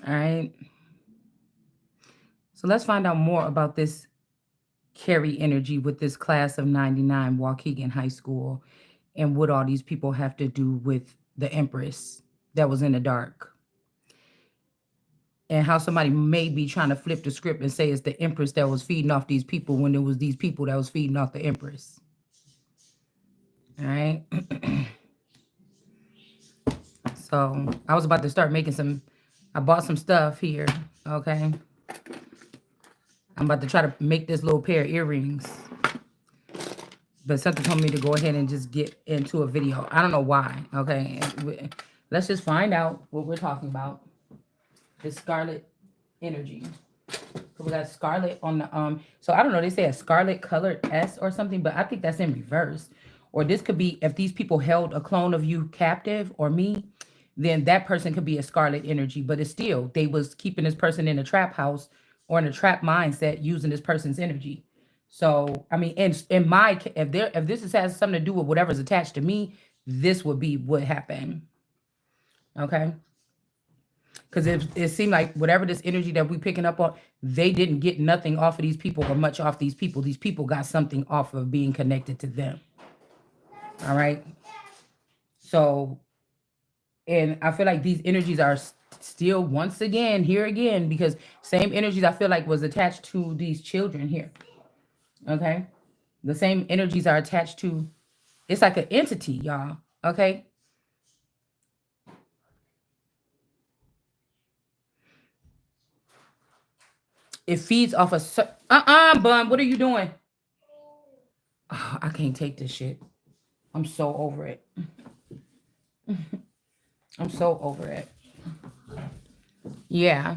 All right. So let's find out more about this carry energy with this class of 99 Waukegan High School and what all these people have to do with the Empress that was in the dark. And how somebody may be trying to flip the script and say it's the Empress that was feeding off these people when it was these people that was feeding off the Empress. All right. So I was about to start making some, I bought some stuff here. Okay. I'm about to try to make this little pair of earrings. But something told me to go ahead and just get into a video. I don't know why. Okay. Let's just find out what we're talking about. This scarlet energy. We got scarlet on the so I don't know, they say a scarlet colored S or something, but I think that's in reverse. Or this could be if these people held a clone of you captive or me, then that person could be a scarlet energy. But it's still, they was keeping this person in a trap house or in a trap mindset using this person's energy. So I mean, in my if this has something to do with whatever's attached to me, this would be what happened. Okay. Because it seemed like whatever this energy that we picking up on, they didn't get nothing off of these people or much off these people. These people got something off of being connected to them. All right. So, and I feel like these energies are still once again here again because same energies I feel like was attached to these children here. Okay. The same energies are attached to, it's like an entity, y'all. Okay. It feeds off a bun. What are you doing? Oh, I can't take this shit. I'm so over it. I'm so over it. Yeah.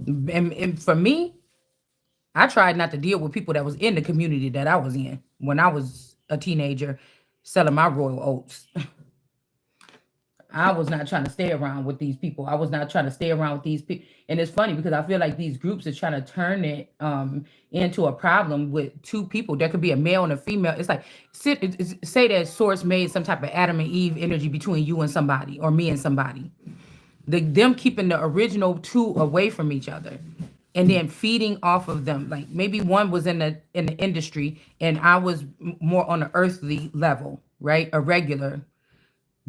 And for me, I tried not to deal with people that was in the community that I was in when I was a teenager selling my royal oats. I was not trying to stay around with these people. I was not trying to stay around with these people. And it's funny because I feel like these groups are trying to turn it into a problem with two people. There could be a male and a female. It's like say that source made some type of Adam and Eve energy between you and somebody or me and somebody. Them keeping the original two away from each other and then feeding off of them. Like maybe one was in the industry and I was more on the earthly level, right? A regular,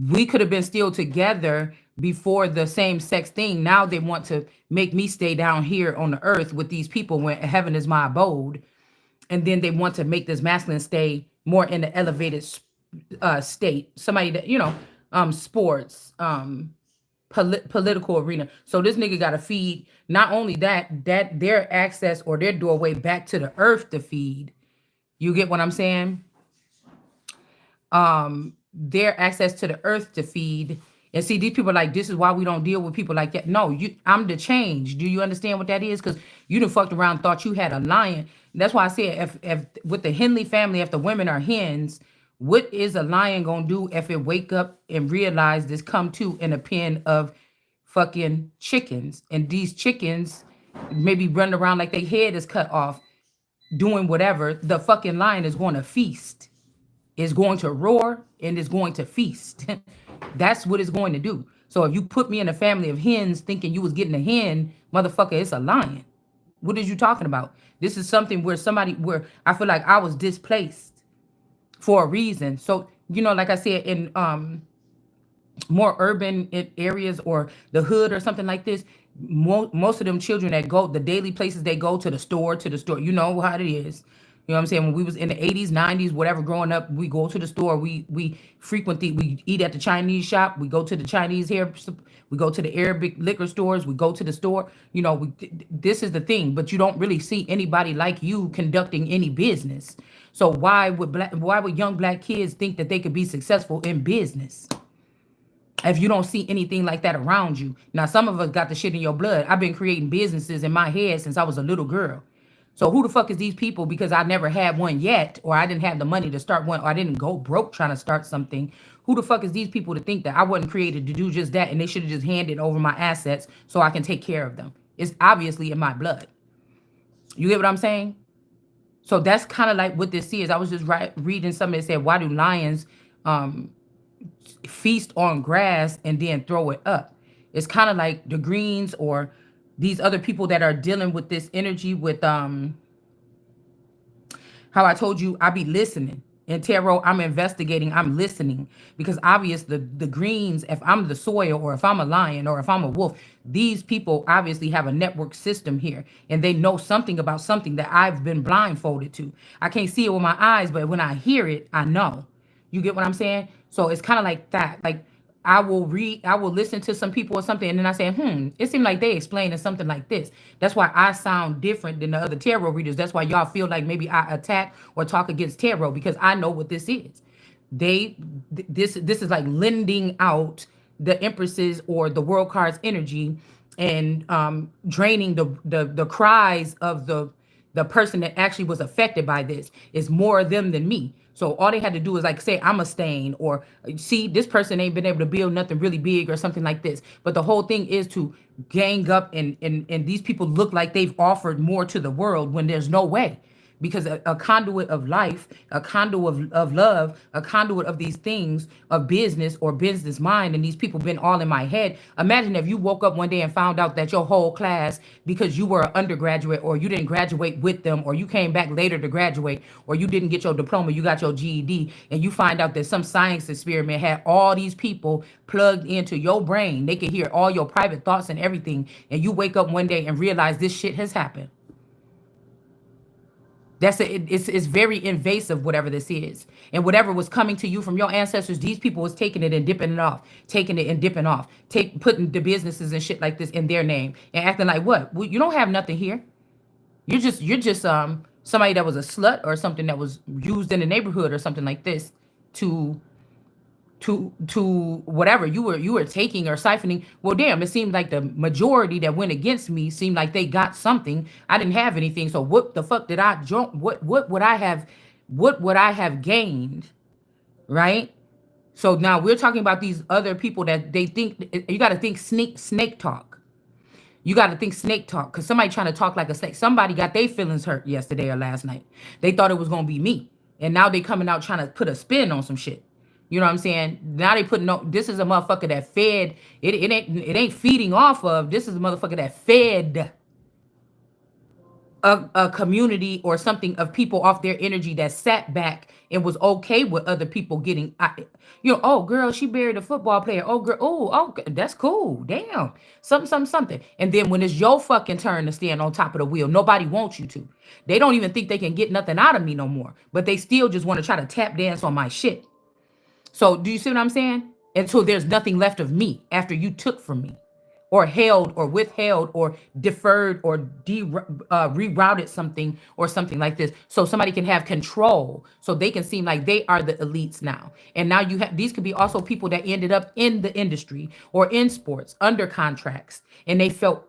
we could have been still together before the same sex thing. Now they want to make me stay down here on the earth with these people when heaven is my abode. And then they want to make this masculine stay more in the elevated state. Somebody that, sports, political arena. So this nigga got to feed not only that their access or their doorway back to the earth to feed. You get what I'm saying? Their access to the earth to feed. And see, these people are like, this is why we don't deal with people like that. No, I'm the change. Do you understand what that is? Because you done fucked around, thought you had a lion. That's why I said if with the Henley family, if the women are hens, what is a lion gonna do if it wake up and realize this come to in a pen of fucking chickens? And these chickens maybe running around like their head is cut off, doing whatever. The fucking lion is going to feast, is going to roar, and is going to feast. That's what it's going to do. So if you put me in a family of hens thinking you was getting a hen, motherfucker, it's a lion. What is you talking about? This is something where I feel like I was displaced for a reason. So, like I said, in more urban areas or the hood or something like this, most of them children that go, the daily places they go to the store, you know how it is. You know what I'm saying? When we was in the 80s, 90s, whatever, growing up, we go to the store, we frequently, we eat at the Chinese shop, we go to the Chinese hair, we go to the Arabic liquor stores, we go to the store, this is the thing, but you don't really see anybody like you conducting any business. So why would young black kids think that they could be successful in business if you don't see anything like that around you? Now, some of us got the shit in your blood. I've been creating businesses in my head since I was a little girl. So who the fuck is these people? Because I never had one yet, or I didn't have the money to start one, or I didn't go broke trying to start something. Who the fuck is these people to think that I wasn't created to do just that and they should have just handed over my assets so I can take care of them? It's obviously in my blood. You get what I'm saying? So that's kind of like what this is. I was just reading something that said, why do lions feast on grass and then throw it up? It's kind of like the greens or these other people that are dealing with this energy with how I told you, I be listening. In tarot, I'm investigating, I'm listening. Because obvious the greens, if I'm the soil or if I'm a lion or if I'm a wolf, these people obviously have a network system here. And they know something about something that I've been blindfolded to. I can't see it with my eyes, but when I hear it, I know. You get what I'm saying? So it's kind of like that. Like I will listen to some people or something, and then I say, it seemed like they explaining something like this. That's why I sound different than the other tarot readers. That's why y'all feel like maybe I attack or talk against tarot because I know what this is. This is like lending out the empresses or the world cards energy and draining the cries of the person that actually was affected by this. Is more of them than me. So all they had to do is like say I'm a stain or see this person ain't been able to build nothing really big or something like this. But the whole thing is to gang up and these people look like they've offered more to the world when there's no way. Because a conduit of life, a conduit of love, a conduit of these things of business or business mind, and these people been all in my head. Imagine if you woke up one day and found out that your whole class, because you were an undergraduate or you didn't graduate with them or you came back later to graduate or you didn't get your diploma, you got your GED, and you find out that some science experiment had all these people plugged into your brain. They could hear all your private thoughts and everything, and you wake up one day and realize this shit has happened. It's very invasive, whatever this is. And whatever was coming to you from your ancestors, these people was taking it and dipping it off, taking it and dipping off, putting the businesses and shit like this in their name and acting like what? Well, you don't have nothing here. You're just somebody that was a slut or something that was used in the neighborhood or something like this to to whatever you were taking or siphoning. Well, damn, it seemed like the majority that went against me seemed like they got something. I didn't have anything. So what the fuck did I jump? What would I have gained? Right? So now we're talking about these other people that they think you got to think snake talk. You got to think snake talk because somebody trying to talk like a snake. Somebody got their feelings hurt yesterday or last night. They thought it was gonna be me, and now they coming out trying to put a spin on some shit. You know what I'm saying? Now they putting no. This is a motherfucker that fed. It ain't feeding off of. This is a motherfucker that fed a community or something of people off their energy that sat back and was okay with other people getting, oh girl, she buried a football player. Oh girl, oh, that's cool. Damn, something. And then when it's your fucking turn to stand on top of the wheel, nobody wants you to. They don't even think they can get nothing out of me no more. But they still just want to try to tap dance on my shit. So do you see what I'm saying? Until there's nothing left of me after you took from me or held or withheld or deferred or rerouted something or something like this so somebody can have control so they can seem like they are the elites now. And now you have these could be also people that ended up in the industry or in sports under contracts and they felt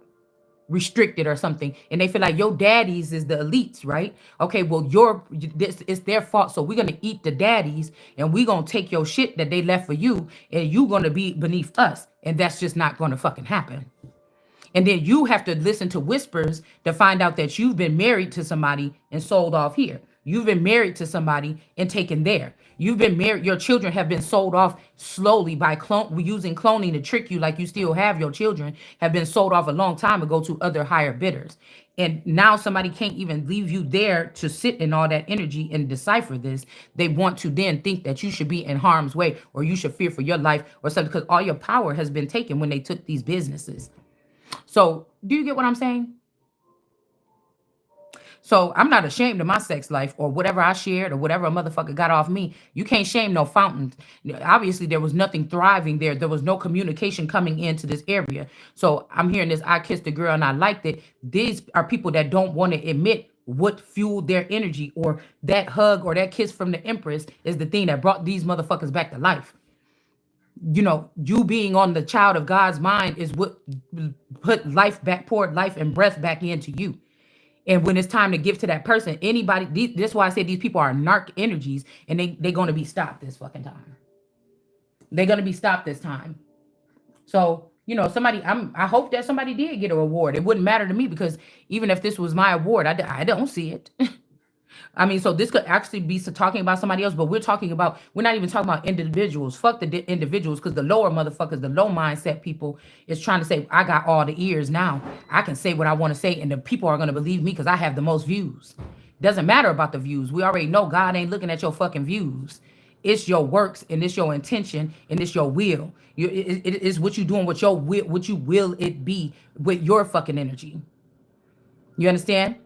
restricted or something and they feel like your daddies is the elites, right? Okay, well this it's their fault, so we're gonna eat the daddies and we're gonna take your shit that they left for you and you gonna be beneath us, and that's just not gonna fucking happen. And then you have to listen to whispers to find out that you've been married to somebody and sold off here. You've been married to somebody and taken there. You've been married. Your children have been sold off slowly by using cloning to trick you like you still have your children, have been sold off a long time ago to other higher bidders. And now somebody can't even leave you there to sit in all that energy and decipher this. They want to then think that you should be in harm's way or you should fear for your life or something because all your power has been taken when they took these businesses. So do you get what I'm saying? So I'm not ashamed of my sex life or whatever I shared or whatever a motherfucker got off me. You can't shame no fountains. Obviously, there was nothing thriving there. There was no communication coming into this area. So I'm hearing this, I kissed a girl and I liked it. These are people that don't want to admit what fueled their energy or that hug or that kiss from the Empress is the thing that brought these motherfuckers back to life. You being on the child of God's mind is what put life back, poured life and breath back into you. And when it's time to give to that person, anybody, that's why I said these people are narc energies and they're going to be stopped this fucking time. They're going to be stopped this time. So, I hope that somebody did get a reward. It wouldn't matter to me because even if this was my award, I don't see it. I mean, so this could actually be talking about somebody else, but we're not even talking about individuals. Fuck the individuals, because the lower motherfuckers, the low mindset people is trying to say, I got all the ears now. I can say what I want to say, and the people are going to believe me because I have the most views. Doesn't matter about the views. We already know God ain't looking at your fucking views. It's your works, and it's your intention, and it's your will. It's what you doing with your will, what you will it be with your fucking energy. You understand?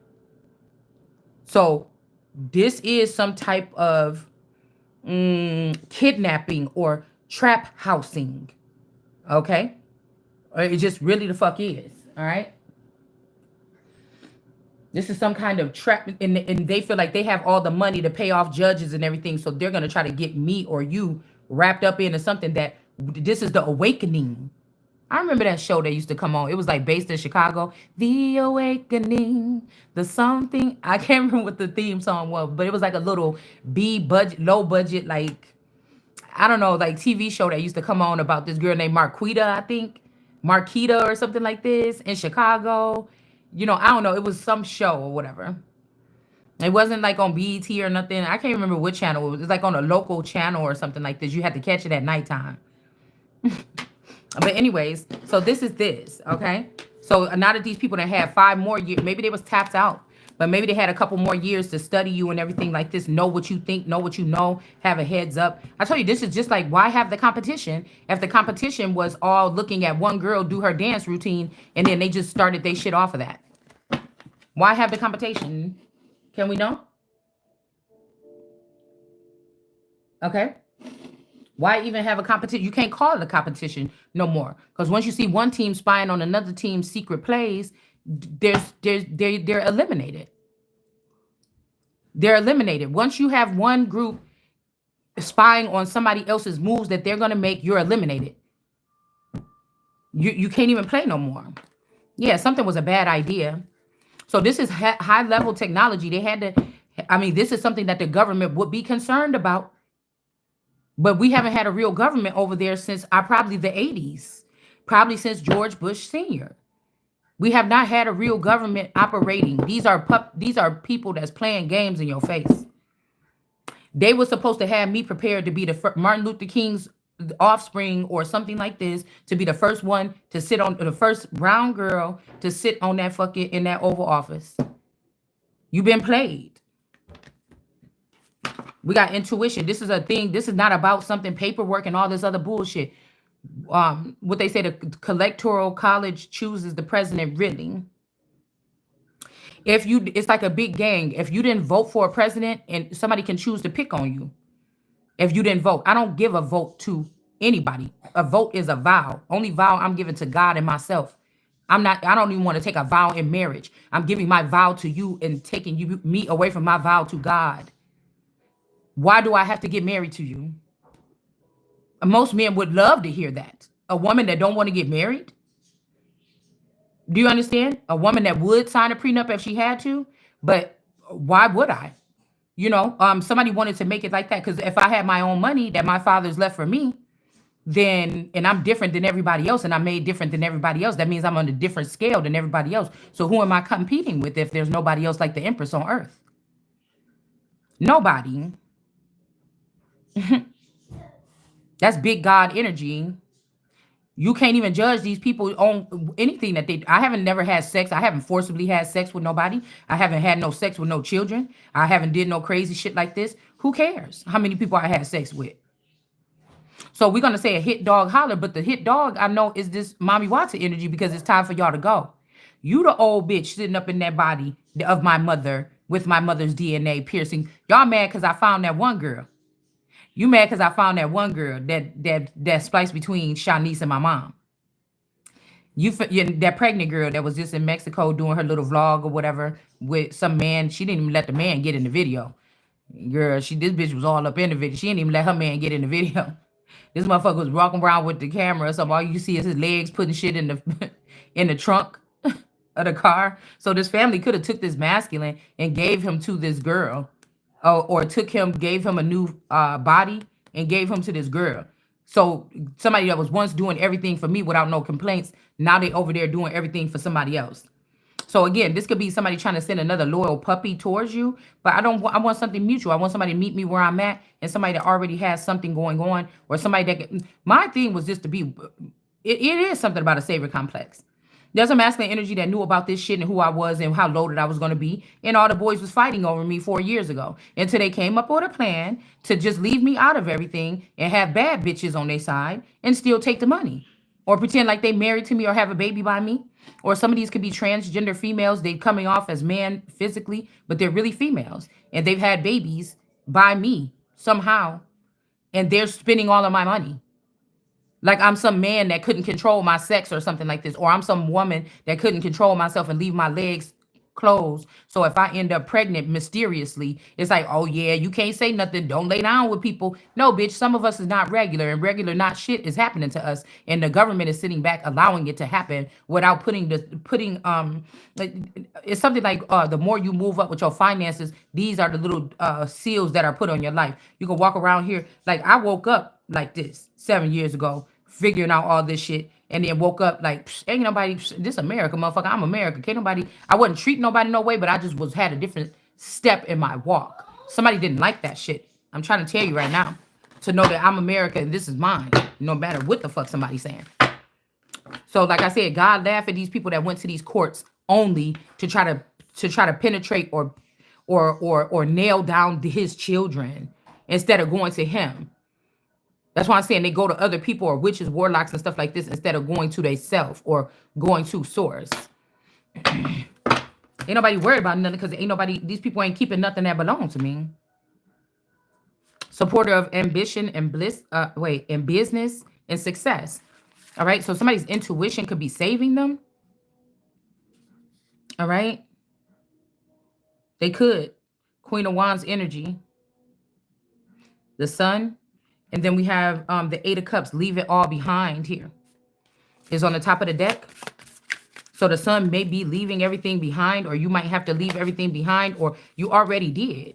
So this is some type of kidnapping or trap housing. Okay? Or it just really the fuck is. All right? This is some kind of trap, and they feel like they have all the money to pay off judges and everything, so they're gonna try to get me or you wrapped up into something that this is the awakening. I remember that show that used to come on. It was like based in Chicago. The Awakening, the something. I can't remember what the theme song was, but it was like a little B budget, low budget, like I don't know, like TV show that used to come on about this girl named Marquita, I think. Marquita or something like this in Chicago. I don't know. It was some show or whatever. It wasn't like on BET or nothing. I can't remember what channel. It was like on a local channel or something like this. You had to catch it at nighttime. But anyways, so this is this, okay? So now that these people that had 5 more years, maybe they was tapped out, but maybe they had a couple more years to study you and everything like this, know what you think, know what you know, have a heads up. I told you, this is just like, why have the competition if the competition was all looking at one girl do her dance routine and then they just started they shit off of that? Why have the competition? Can we know? Okay. Why even have a competition? You can't call it a competition no more. Because once you see one team spying on another team's secret plays, they're eliminated. They're eliminated. Once you have one group spying on somebody else's moves that they're gonna make, you're eliminated. You can't even play no more. Yeah, something was a bad idea. So this is high level technology. They had to. I mean, this is something that the government would be concerned about. But we haven't had a real government over there since probably the 80s, probably since George Bush Sr. We have not had a real government operating. These are people that's playing games in your face. They were supposed to have me prepared to be the Martin Luther King's offspring or something like this, to be the first one to sit on, the first brown girl to sit on that fucking in that Oval Office. You've been played. We got intuition. This is a thing. This is not about something paperwork and all this other bullshit. What they say, the electoral college chooses the president. Really, it's like a big gang. If you didn't vote for a president, and somebody can choose to pick on you. If you didn't vote, I don't give a vote to anybody. A vote is a vow. Only vow I'm giving to God and myself. I don't even want to take a vow in marriage. I'm giving my vow to you and taking me away from my vow to God. Why do I have to get married to you? Most men would love to hear that. A woman that don't want to get married? Do you understand? A woman that would sign a prenup if she had to, but why would I? Somebody wanted to make it like that, because if I had my own money that my father's left for me, then, and I'm different than everybody else, and I'm made different than everybody else, that means I'm on a different scale than everybody else. So who am I competing with if there's nobody else like the Empress on Earth? Nobody. That's big God energy. You can't even judge these people on anything that they. I haven't never had sex. I haven't forcibly had sex with nobody. I haven't had no sex with no children. I haven't did no crazy shit like this. Who cares how many people I had sex with? So we're gonna say a hit dog holler, but the hit dog I know is this Mommy Watson energy, because it's time for y'all to go. You the old bitch sitting up in that body of my mother with my mother's DNA piercing. Y'all mad because I found that one girl. You mad because I found that one girl that spliced between Shanice and my mom. That pregnant girl that was just in Mexico doing her little vlog or whatever with some man. She didn't even let the man get in the video. Girl, this bitch was all up in the video. She didn't even let her man get in the video. This motherfucker was walking around with the camera or something. All you see is his legs putting shit in the in the trunk of the car. So this family could have took this masculine and gave him to this girl. Or gave him a new body and gave him to this girl. So somebody that was once doing everything for me without no complaints, now they over there doing everything for somebody else. So again, this could be somebody trying to send another loyal puppy towards you, but I want something mutual. I want somebody to meet me where I'm at, and somebody that already has something going on, or somebody that my thing was just to be. It is something about a savior complex. There's a masculine energy that knew about this shit and who I was and how loaded I was going to be. And all the boys was fighting over me 4 years ago. Until they came up with a plan to just leave me out of everything and have bad bitches on their side and still take the money. Or pretend like they married to me or have a baby by me. Or some of these could be transgender females. They coming off as man physically, but they're really females. And they've had babies by me somehow. And they're spending all of my money. Like I'm some man that couldn't control my sex or something like this, or I'm some woman that couldn't control myself and leave my legs closed. So if I end up pregnant mysteriously, it's like, oh yeah, you can't say nothing. Don't lay down with people. No, bitch, some of us is not regular, and regular not shit is happening to us, and the government is sitting back allowing it to happen without putting like, it's something like the more you move up with your finances, these are the little seals that are put on your life. You can walk around here like I woke up like this 7 years ago, figuring out all this shit, and then woke up like, ain't nobody, this America, motherfucker. I'm America. Can't nobody, I wasn't treating nobody no way, but I just was had a different step in my walk. Somebody didn't like that shit. I'm trying to tell you right now to know that I'm America and this is mine, no matter what the fuck somebody's saying. So, like I said, God laughed at these people that went to these courts only to try to penetrate or nail down his children instead of going to him. That's why I'm saying they go to other people or witches, warlocks, and stuff like this instead of going to they self or going to source. Ain't nobody worried about nothing because ain't nobody, these people ain't keeping nothing that belongs to me. Supporter of ambition and bliss, and business and success. All right. So somebody's intuition could be saving them. All right. They could. Queen of Wands energy. The Sun. And then we have the Eight of Cups, leave it all behind here. Is on the top of the deck. So the Sun may be leaving everything behind, or you might have to leave everything behind, or you already did.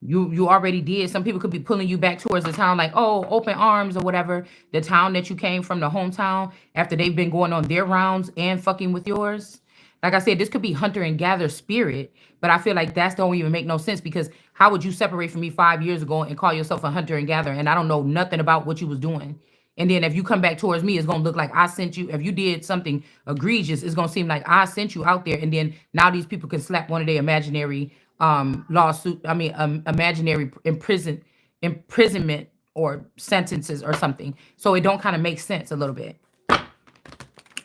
You already did. Some people could be pulling you back towards the town like, oh, open arms or whatever. The town that you came from, the hometown, after they've been going on their rounds and fucking with yours. Like I said, this could be hunter and gather spirit, but I feel like that don't even make no sense because how would you separate from me 5 years ago and call yourself a hunter and gatherer and I don't know nothing about what you was doing? And then if you come back towards me, it's going to look like I sent you. If you did something egregious, it's going to seem like I sent you out there. And then now these people can slap one of their imaginary imaginary imprisonment or sentences or something. So it don't kind of make sense a little bit.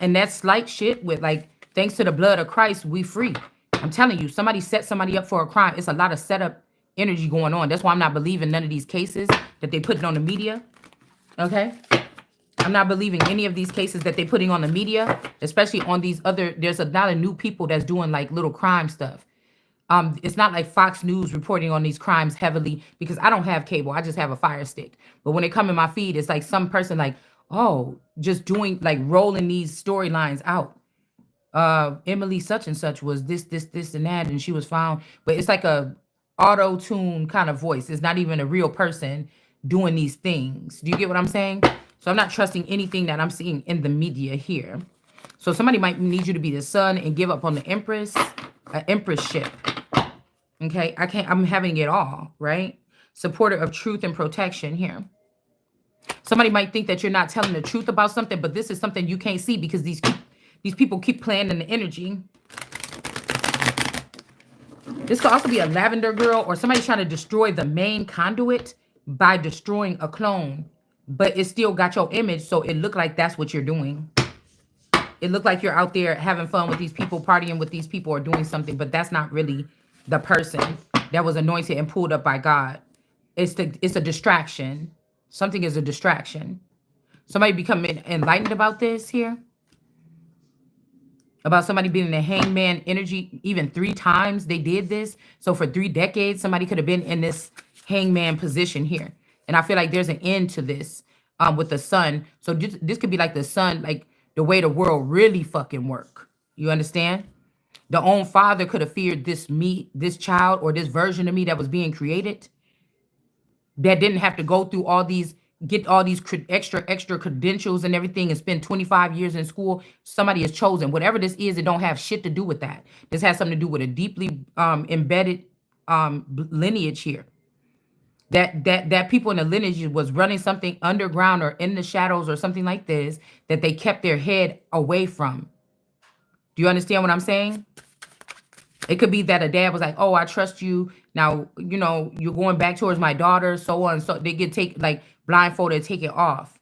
And that's like shit with like, thanks to the blood of Christ, we free. I'm telling you, somebody set somebody up for a crime. It's a lot of setup energy going on. That's why I'm not believing none of these cases that they put it on the media. Okay? I'm not believing any of these cases that they're putting on the media, especially on these other, there's a lot of new people that's doing like little crime stuff. It's not like Fox News reporting on these crimes heavily because I don't have cable. I just have a Fire Stick. But when they come in my feed, it's like some person like, oh, just doing like rolling these storylines out. Emily such and such was this, and that, and she was found. But it's like a auto-tune kind of voice. It's not even a real person doing these things. Do you get what I'm saying? So I'm not trusting anything that I'm seeing in the media here. So somebody might need you to be the Sun and give up on the Empress, Empress ship. Okay, I'm having it all, right? Supporter of truth and protection here. Somebody might think that you're not telling the truth about something, but this is something you can't see because these people keep playing in the energy. This could also be a lavender girl or somebody trying to destroy the main conduit by destroying a clone, but it still got your image, so it looked like that's what you're doing. It looked like you're out there having fun with these people, partying with these people or doing something, but that's not really the person that was anointed and pulled up by God. It's a distraction. Something is a distraction. Somebody becoming enlightened about this here. About somebody being in the hangman energy even 3 times they did this. So for 3 decades, somebody could have been in this hangman position here. And I feel like there's an end to this with the Sun. So this could be like the Sun, like the way the world really fucking work. You understand? The own father could have feared this child or this version of me that was being created. That didn't have to go through all these get all these extra credentials and everything and spend 25 years in school. Somebody is chosen. Whatever this is, it don't have shit to do with that. This has something to do with a deeply embedded lineage here. That people in the lineage was running something underground or in the shadows or something like this that they kept their head away from. Do you understand what I'm saying? It could be that a dad was like, "Oh, I trust you. Now, you're going back towards my daughter, so on." So they get take like blindfolded, take it off,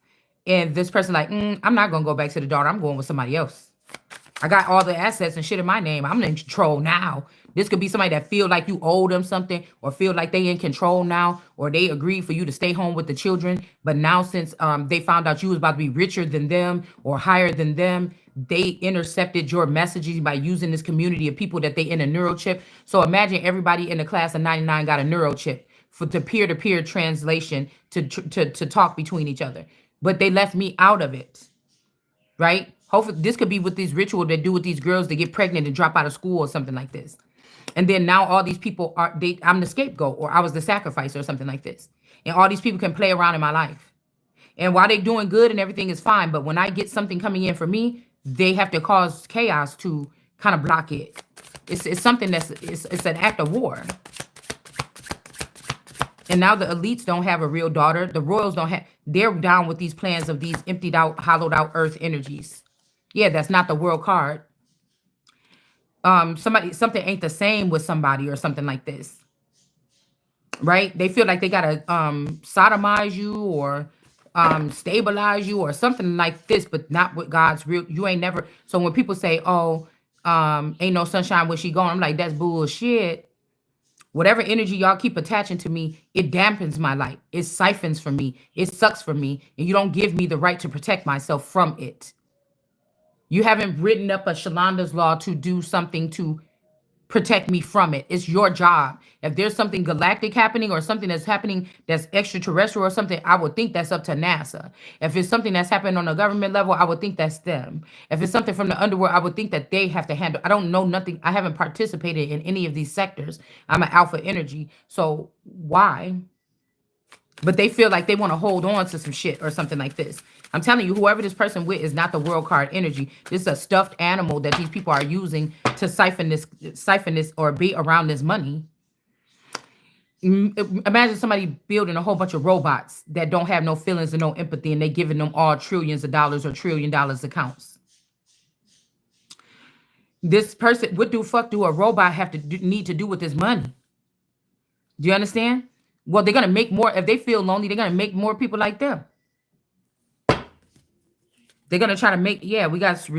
and this person like, "I'm not gonna go back to the daughter. I'm going with somebody else. I got all the assets and shit in my name. I'm in control now." This could be somebody that feel like you owe them something, or feel like they in control now, or they agreed for you to stay home with the children. But now, since they found out you was about to be richer than them or higher than them, they intercepted your messages by using this community of people that they in a neurochip. So imagine everybody in the class of 99 got a neurochip for the peer-to-peer translation to talk between each other. But they left me out of it, right? Hopefully, this could be with these ritual they do with these girls to get pregnant and drop out of school or something like this. And then now all these people I'm the scapegoat, or I was the sacrifice or something like this. And all these people can play around in my life. And while they're doing good and everything is fine, but when I get something coming in for me, they have to cause chaos to kind of block it. It's something it's an act of war. And now the elites don't have a real daughter. The royals don't have, they're down with these plans of these emptied out, hollowed out earth energies. Yeah, that's not the world card. Something ain't the same with somebody or something like this. Right? They feel like they gotta sodomize you or stabilize you or something like this, but not with God's real. You ain't never. So when people say, "Oh, ain't no sunshine when she gone," I'm like, that's bullshit. Whatever energy y'all keep attaching to me, it dampens my light. It siphons from me. It sucks from me. And you don't give me the right to protect myself from it. You haven't written up a Shalanda's law to do something to protect me from it. It's your job. If there's something galactic happening or something that's happening that's extraterrestrial or something, I would think that's up to NASA. If it's something that's happening on a government level, I would think that's them. If it's something from the underworld, I would think that they have to handle. I don't know nothing. I haven't participated in any of these sectors. I'm an alpha energy. So why? But they feel like they want to hold on to some shit or something like this. I'm telling you, whoever this person with is not the world card energy. This is a stuffed animal that these people are using to siphon this or be around this money. Imagine somebody building a whole bunch of robots that don't have no feelings and no empathy, and they giving them all trillions of dollars or $1 trillion accounts. This person, what the fuck do a robot have to need to do with this money? Do you understand? Well, they're gonna make more. If they feel lonely, they're gonna make more people like them. They're gonna try to make, yeah, we got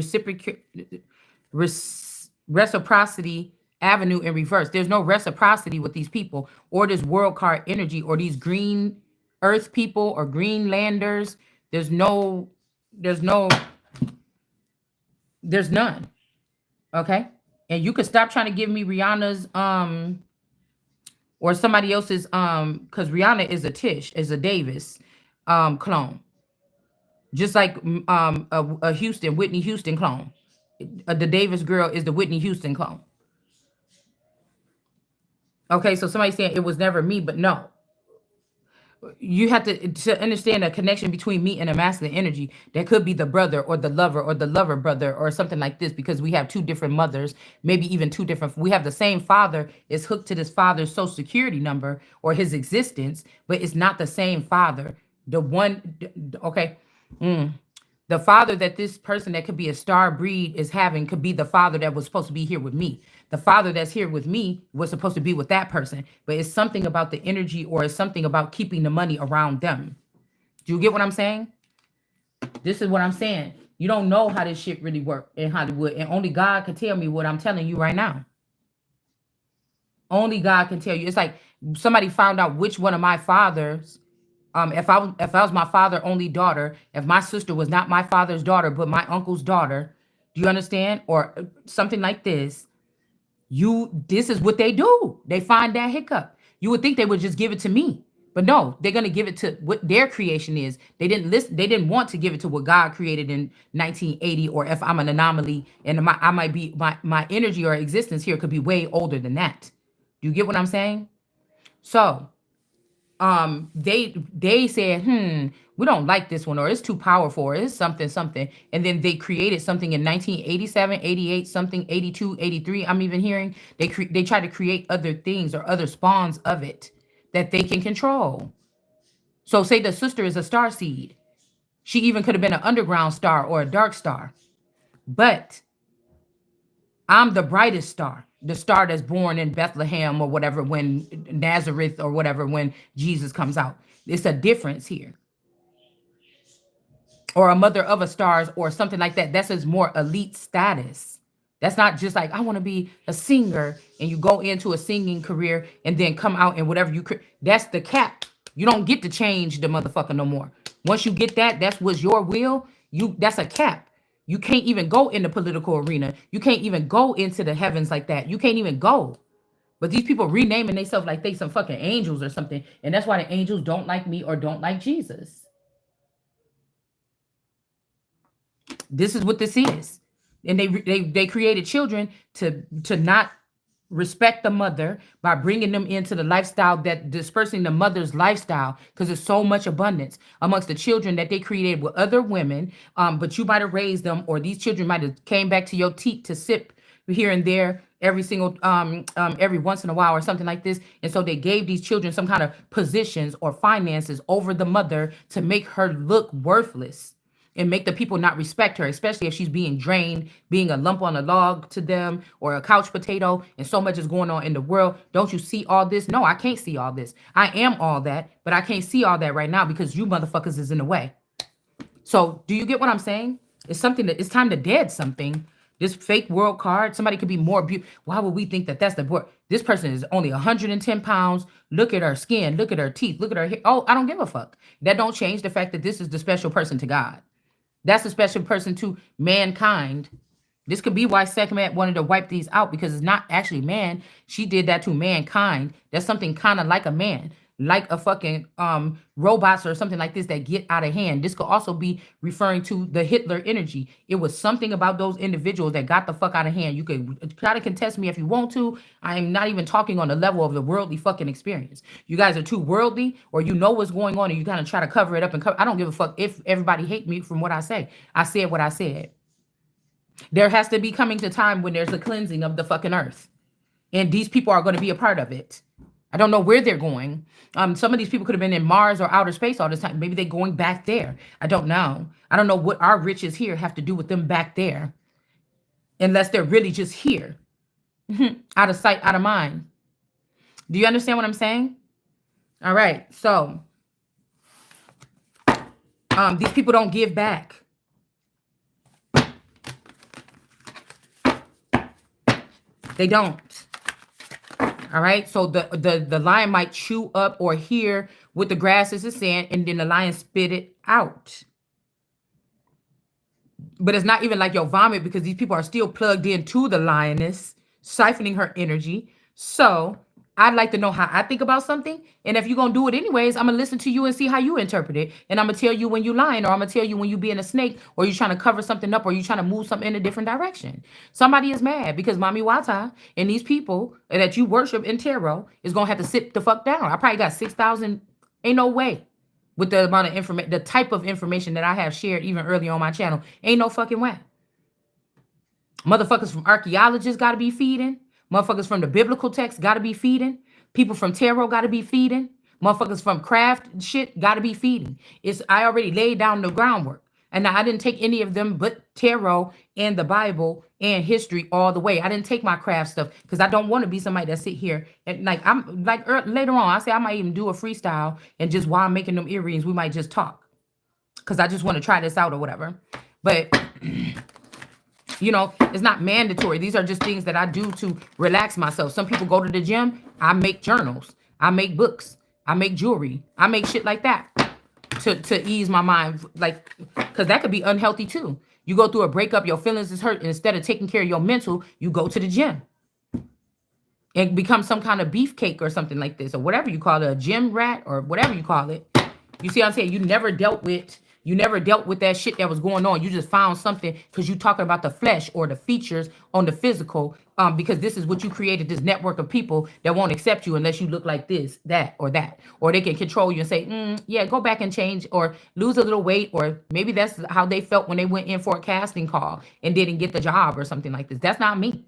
reciprocity avenue in reverse. There's no reciprocity with these people or this world card energy or these green earth people or Greenlanders. There's none. Okay. And you could stop trying to give me Rihanna's or somebody else's because Rihanna is a Tish, is a Davis clone. Just like a Whitney Houston clone. The Davis girl is the Whitney Houston clone. Okay, so somebody saying it was never me, but no. You have to understand a connection between me and a masculine energy. That could be the brother or the lover brother or something like this, because we have two different mothers, maybe even two different. We have the same father is hooked to this father's social security number or his existence, but it's not the same father. The one, okay. The father that this person that could be a star breed is having could be the father that was supposed to be here with me. The father that's here with me was supposed to be with that person, but it's something about the energy or it's something about keeping the money around them. Do you get what I'm saying? This is what I'm saying. You don't know how this shit really works in Hollywood, and only God can tell me what I'm telling you right now. Only God can tell you. It's like somebody found out which one of my fathers. If I was my father only daughter, if my sister was not my father's daughter but my uncle's daughter, do you understand? Or something like this. This is what they do. They find that hiccup. You would think they would just give it to me, but no, they're gonna give it to what their creation is. They didn't listen. They didn't want to give it to what God created in 1980. Or if I'm an anomaly and I might be my energy or existence here could be way older than that. Do you get what I'm saying? So. They said, we don't like this one, or it's too powerful, or it's something, something. And then they created something in 1987, 88, something, 82, 83. I'm even hearing they try to create other things or other spawns of it that they can control. So say the sister is a star seed. She even could have been an underground star or a dark star. But I'm the brightest star, the star that's born in Bethlehem or whatever, when Nazareth or whatever, when Jesus comes out. It's a difference here. Or a mother of a stars or something like that. That's his more elite status. That's not just like, I want to be a singer and you go into a singing career and then come out and whatever that's the cap. You don't get to change the motherfucker no more. Once you get that, that's what's your will. That's a cap. You can't even go in the political arena. You can't even go into the heavens like that. You can't even go. But these people renaming themselves like they some fucking angels or something. And that's why the angels don't like me or don't like Jesus. This is what this is. And they created children to not respect the mother by bringing them into the lifestyle, that dispersing the mother's lifestyle, because there's so much abundance amongst the children that they created with other women. But you might have raised them, or these children might have came back to your teat to sip here and there every single every once in a while or something like this. And so they gave these children some kind of positions or finances over the mother to make her look worthless and make the people not respect her, especially if she's being drained, being a lump on a log to them or a couch potato, and so much is going on in the world. Don't you see all this? No, I can't see all this. I am all that, but I can't see all that right now because you motherfuckers is in the way. So do you get what I'm saying? It's something that it's time to dead something. This fake world card, somebody could be more beautiful. Why would we think that that's the board? This person is only 110 pounds. Look at her skin. Look at her teeth. Look at her hair. Oh, I don't give a fuck. That don't change the fact that this is the special person to God. That's a special person to mankind. This could be why Sekhmet wanted to wipe these out, because it's not actually man. She did that to mankind. That's something kind of like a man, like a fucking robots or something like this that get out of hand. This could also be referring to the Hitler energy. It was something about those individuals that got the fuck out of hand. You could try to contest me if you want to. I am not even talking on the level of the worldly fucking experience. You guys are too worldly, or you know what's going on and you kind of try to cover it up and cover. I don't give a fuck if everybody hate me from what I say. I said what I said. There has to be coming to time when there's a cleansing of the fucking earth. And these people are going to be a part of it. I don't know where they're going. Some of these people could have been in Mars or outer space all this time. Maybe they're going back there. I don't know. I don't know what our riches here have to do with them back there. Unless they're really just here. Out of sight, out of mind. Do you understand what I'm saying? All right. So, these people don't give back. They don't. All right. So the lion might chew up or hear what the grasses is saying, and then the lion spit it out. But it's not even like your vomit, because these people are still plugged into the lioness, siphoning her energy. So I'd like to know how I think about something. And if you're going to do it anyways, I'm going to listen to you and see how you interpret it. And I'm going to tell you when you're lying, or I'm going to tell you when you're being a snake, or you're trying to cover something up, or you're trying to move something in a different direction. Somebody is mad because Mami Wata and these people that you worship in tarot is going to have to sit the fuck down. I probably got 6,000. Ain't no way. With the amount of information, the type of information that I have shared even earlier on my channel, ain't no fucking way. Motherfuckers from archaeologists got to be feeding. Motherfuckers from the biblical text got to be feeding. People from tarot got to be feeding. Motherfuckers from craft shit got to be feeding. I already laid down the groundwork. And I didn't take any of them but tarot and the Bible and history all the way. I didn't take my craft stuff because I don't want to be somebody that sit here and later on, I say I might even do a freestyle, and just while I'm making them earrings, we might just talk because I just want to try this out or whatever. But you know, it's not mandatory. These are just things that I do to relax myself. Some people go to the gym. I make journals. I make books. I make jewelry. I make shit like that to ease my mind. Like, because that could be unhealthy too. You go through a breakup, your feelings is hurt. And instead of taking care of your mental, you go to the gym and become some kind of beefcake or something like this, or whatever you call it, a gym rat or whatever you call it. You see what I'm saying? You never dealt with You never dealt with that shit that was going on. You just found something because you talking about the flesh or the features on the physical. Because this is what you created, this network of people that won't accept you unless you look like this, that, or that. Or they can control you and say, yeah, go back and change or lose a little weight. Or maybe that's how they felt when they went in for a casting call and didn't get the job or something like this. That's not me.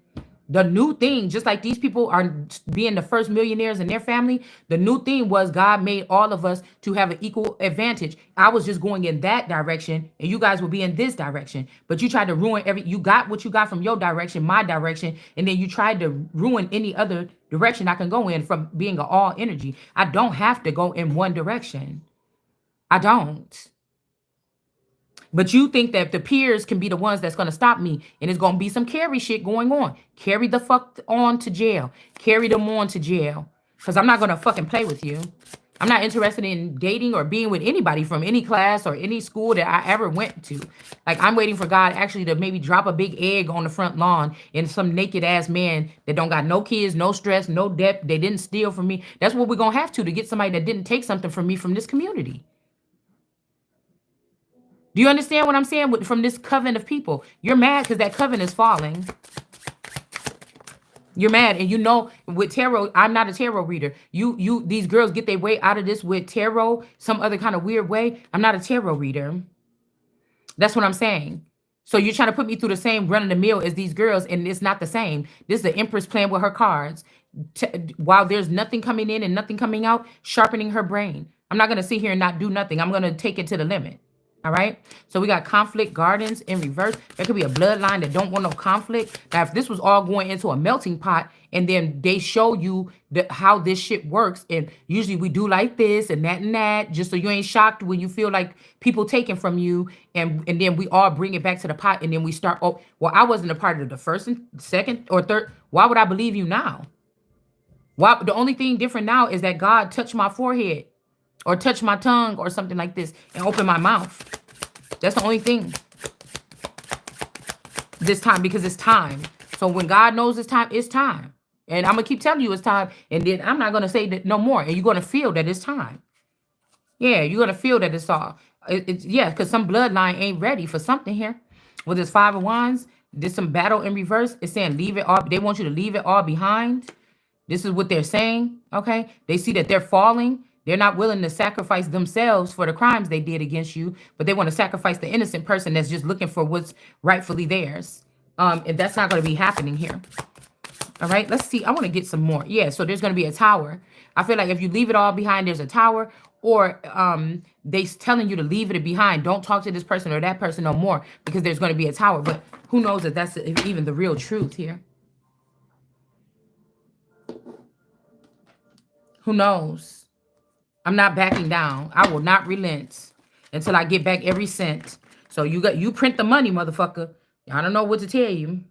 The new thing, just like these people are being the first millionaires in their family, the new thing was God made all of us to have an equal advantage. I was just going in that direction and you guys will be in this direction. But you tried to ruin you got what you got from your direction, my direction, and then you tried to ruin any other direction I can go in from being an all energy. I don't have to go in one direction. I don't. But you think that the peers can be the ones that's going to stop me. And it's going to be some carry shit going on. Carry the fuck on to jail. Carry them on to jail. Because I'm not going to fucking play with you. I'm not interested in dating or being with anybody from any class or any school that I ever went to. Like, I'm waiting for God actually to maybe drop a big egg on the front lawn and some naked ass man that don't got no kids, no stress, no debt. They didn't steal from me. That's what we're going to have to get somebody that didn't take something from me from this community. Do you understand what I'm saying from this coven of people? You're mad because that coven is falling. You're mad. And you know, with tarot, I'm not a tarot reader. These girls get their way out of this with tarot, some other kind of weird way. I'm not a tarot reader. That's what I'm saying. So you're trying to put me through the same run of the mill as these girls, and it's not the same. This is the Empress playing with her cards. While there's nothing coming in and nothing coming out, sharpening her brain. I'm not going to sit here and not do nothing. I'm going to take it to the limit. All right. So we got conflict gardens in reverse. There could be a bloodline that don't want no conflict. Now, if this was all going into a melting pot and then they show you how this shit works, and usually we do like this and that, just so you ain't shocked when you feel like people taking from you, and then we all bring it back to the pot and then we start, oh, well, I wasn't a part of the first and second or third. Why would I believe you now? Why? The only thing different now is that God touched my forehead or touch my tongue or something like this and open my mouth. That's the only thing this time, because it's time. So when God knows it's time, it's time. And I'm going to keep telling you it's time. And then I'm not going to say that no more. And you're going to feel that it's time. Yeah, you're going to feel that it's all. Yeah, because some bloodline ain't ready for something here. With this Five of Wands, there's some battle in reverse. It's saying leave it all. They want you to leave it all behind. This is what they're saying. Okay. They see that they're falling. They're not willing to sacrifice themselves for the crimes they did against you, but they want to sacrifice the innocent person that's just looking for what's rightfully theirs. And that's not going to be happening here. All right, let's see. I want to get some more. Yeah, so there's going to be a tower. I feel like if you leave it all behind, there's a tower, or they telling you to leave it behind. Don't talk to this person or that person no more because there's going to be a tower. But who knows if that's even the real truth here? Who knows? I'm not backing down. I will not relent until I get back every cent. So you print the money, motherfucker. I don't know what to tell you.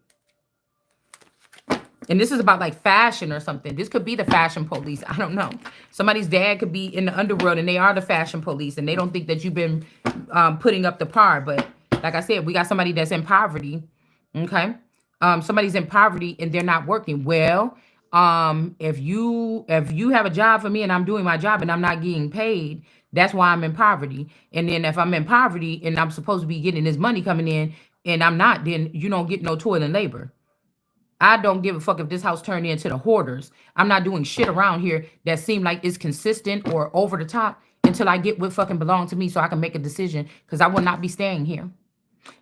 And this is about like fashion or something. This could be the fashion police. I don't know. Somebody's dad could be in the underworld and they are the fashion police and they don't think that you've been putting up the par. But like I said, we got somebody that's in poverty. Okay. Somebody's in poverty and they're not working. Well, if you have a job for me and I'm doing my job and I'm not getting paid, that's why I'm in poverty. And then if I'm in poverty and I'm supposed to be getting this money coming in and I'm not, then you don't get no toil and labor. I don't give a fuck if this house turned into the hoarders. I'm not doing shit around here that seem like it's consistent or over the top until I get what fucking belong to me so I can make a decision, because I will not be staying here.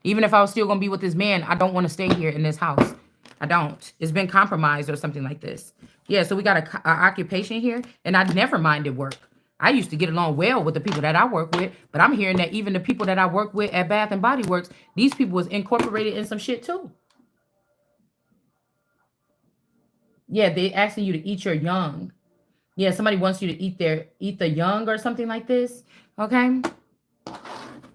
Even if I was still going to be with this man, I don't want to stay here in this house. I don't. It's been compromised or something like this. Yeah, so we got a occupation here, and I never minded work. I used to get along well with the people that I work with, but I'm hearing that even the people that I work with at Bath and Body Works, these people was incorporated in some shit too. Yeah, they asking you to eat your young. Yeah, somebody wants you to eat the young or something like this. Okay.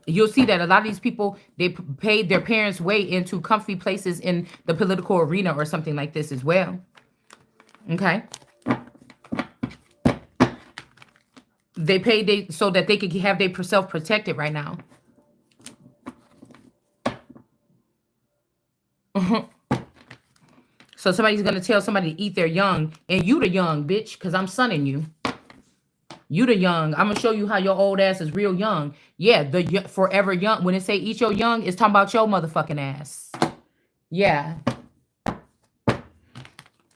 You'll see that a lot of these people, they paid their parents' way into comfy places in the political arena or something like this as well. Okay. They paid so that they could have their self protected right now. So somebody's going to tell somebody to eat their young, and you the young, bitch, because I'm sunning you. You the young. I'm gonna show you how your old ass is real young. Yeah, forever young. When it say eat your young, it's talking about your motherfucking ass. Yeah.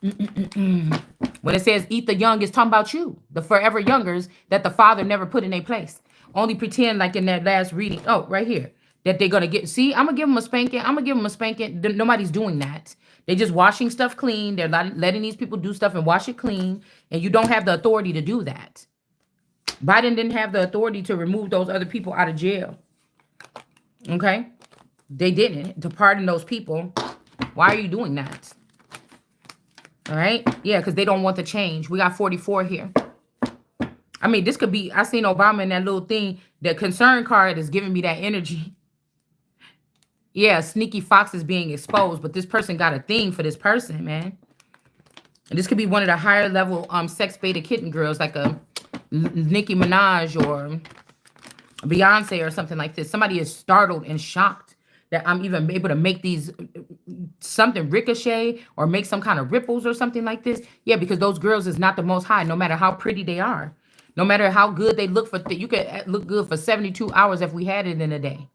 When it says eat the young, it's talking about you, the forever youngers that the father never put in their place. Only pretend like in that last reading. Oh, right here. That they're gonna get. See, I'm gonna give them a spanking. I'm gonna give them a spanking. Nobody's doing that. They're just washing stuff clean. They're not letting these people do stuff and wash it clean. And you don't have the authority to do that. Biden didn't have the authority to remove those other people out of jail. Okay? They didn't. To pardon those people. Why are you doing that? All right? Yeah, because they don't want the change. We got 44 here. I mean, this could be, I seen Obama in that little thing. The concern card is giving me that energy. Yeah, sneaky fox is being exposed, but this person got a thing for this person, man. And this could be one of the higher level sex beta kitten girls, like a Nicki Minaj or Beyonce or something like this. Somebody is startled and shocked that I'm even able to make these something ricochet or make some kind of ripples or something like this. Yeah, because those girls is not the most high, no matter how pretty they are. No matter how good they look for, you could look good for 72 hours if we had it in a day.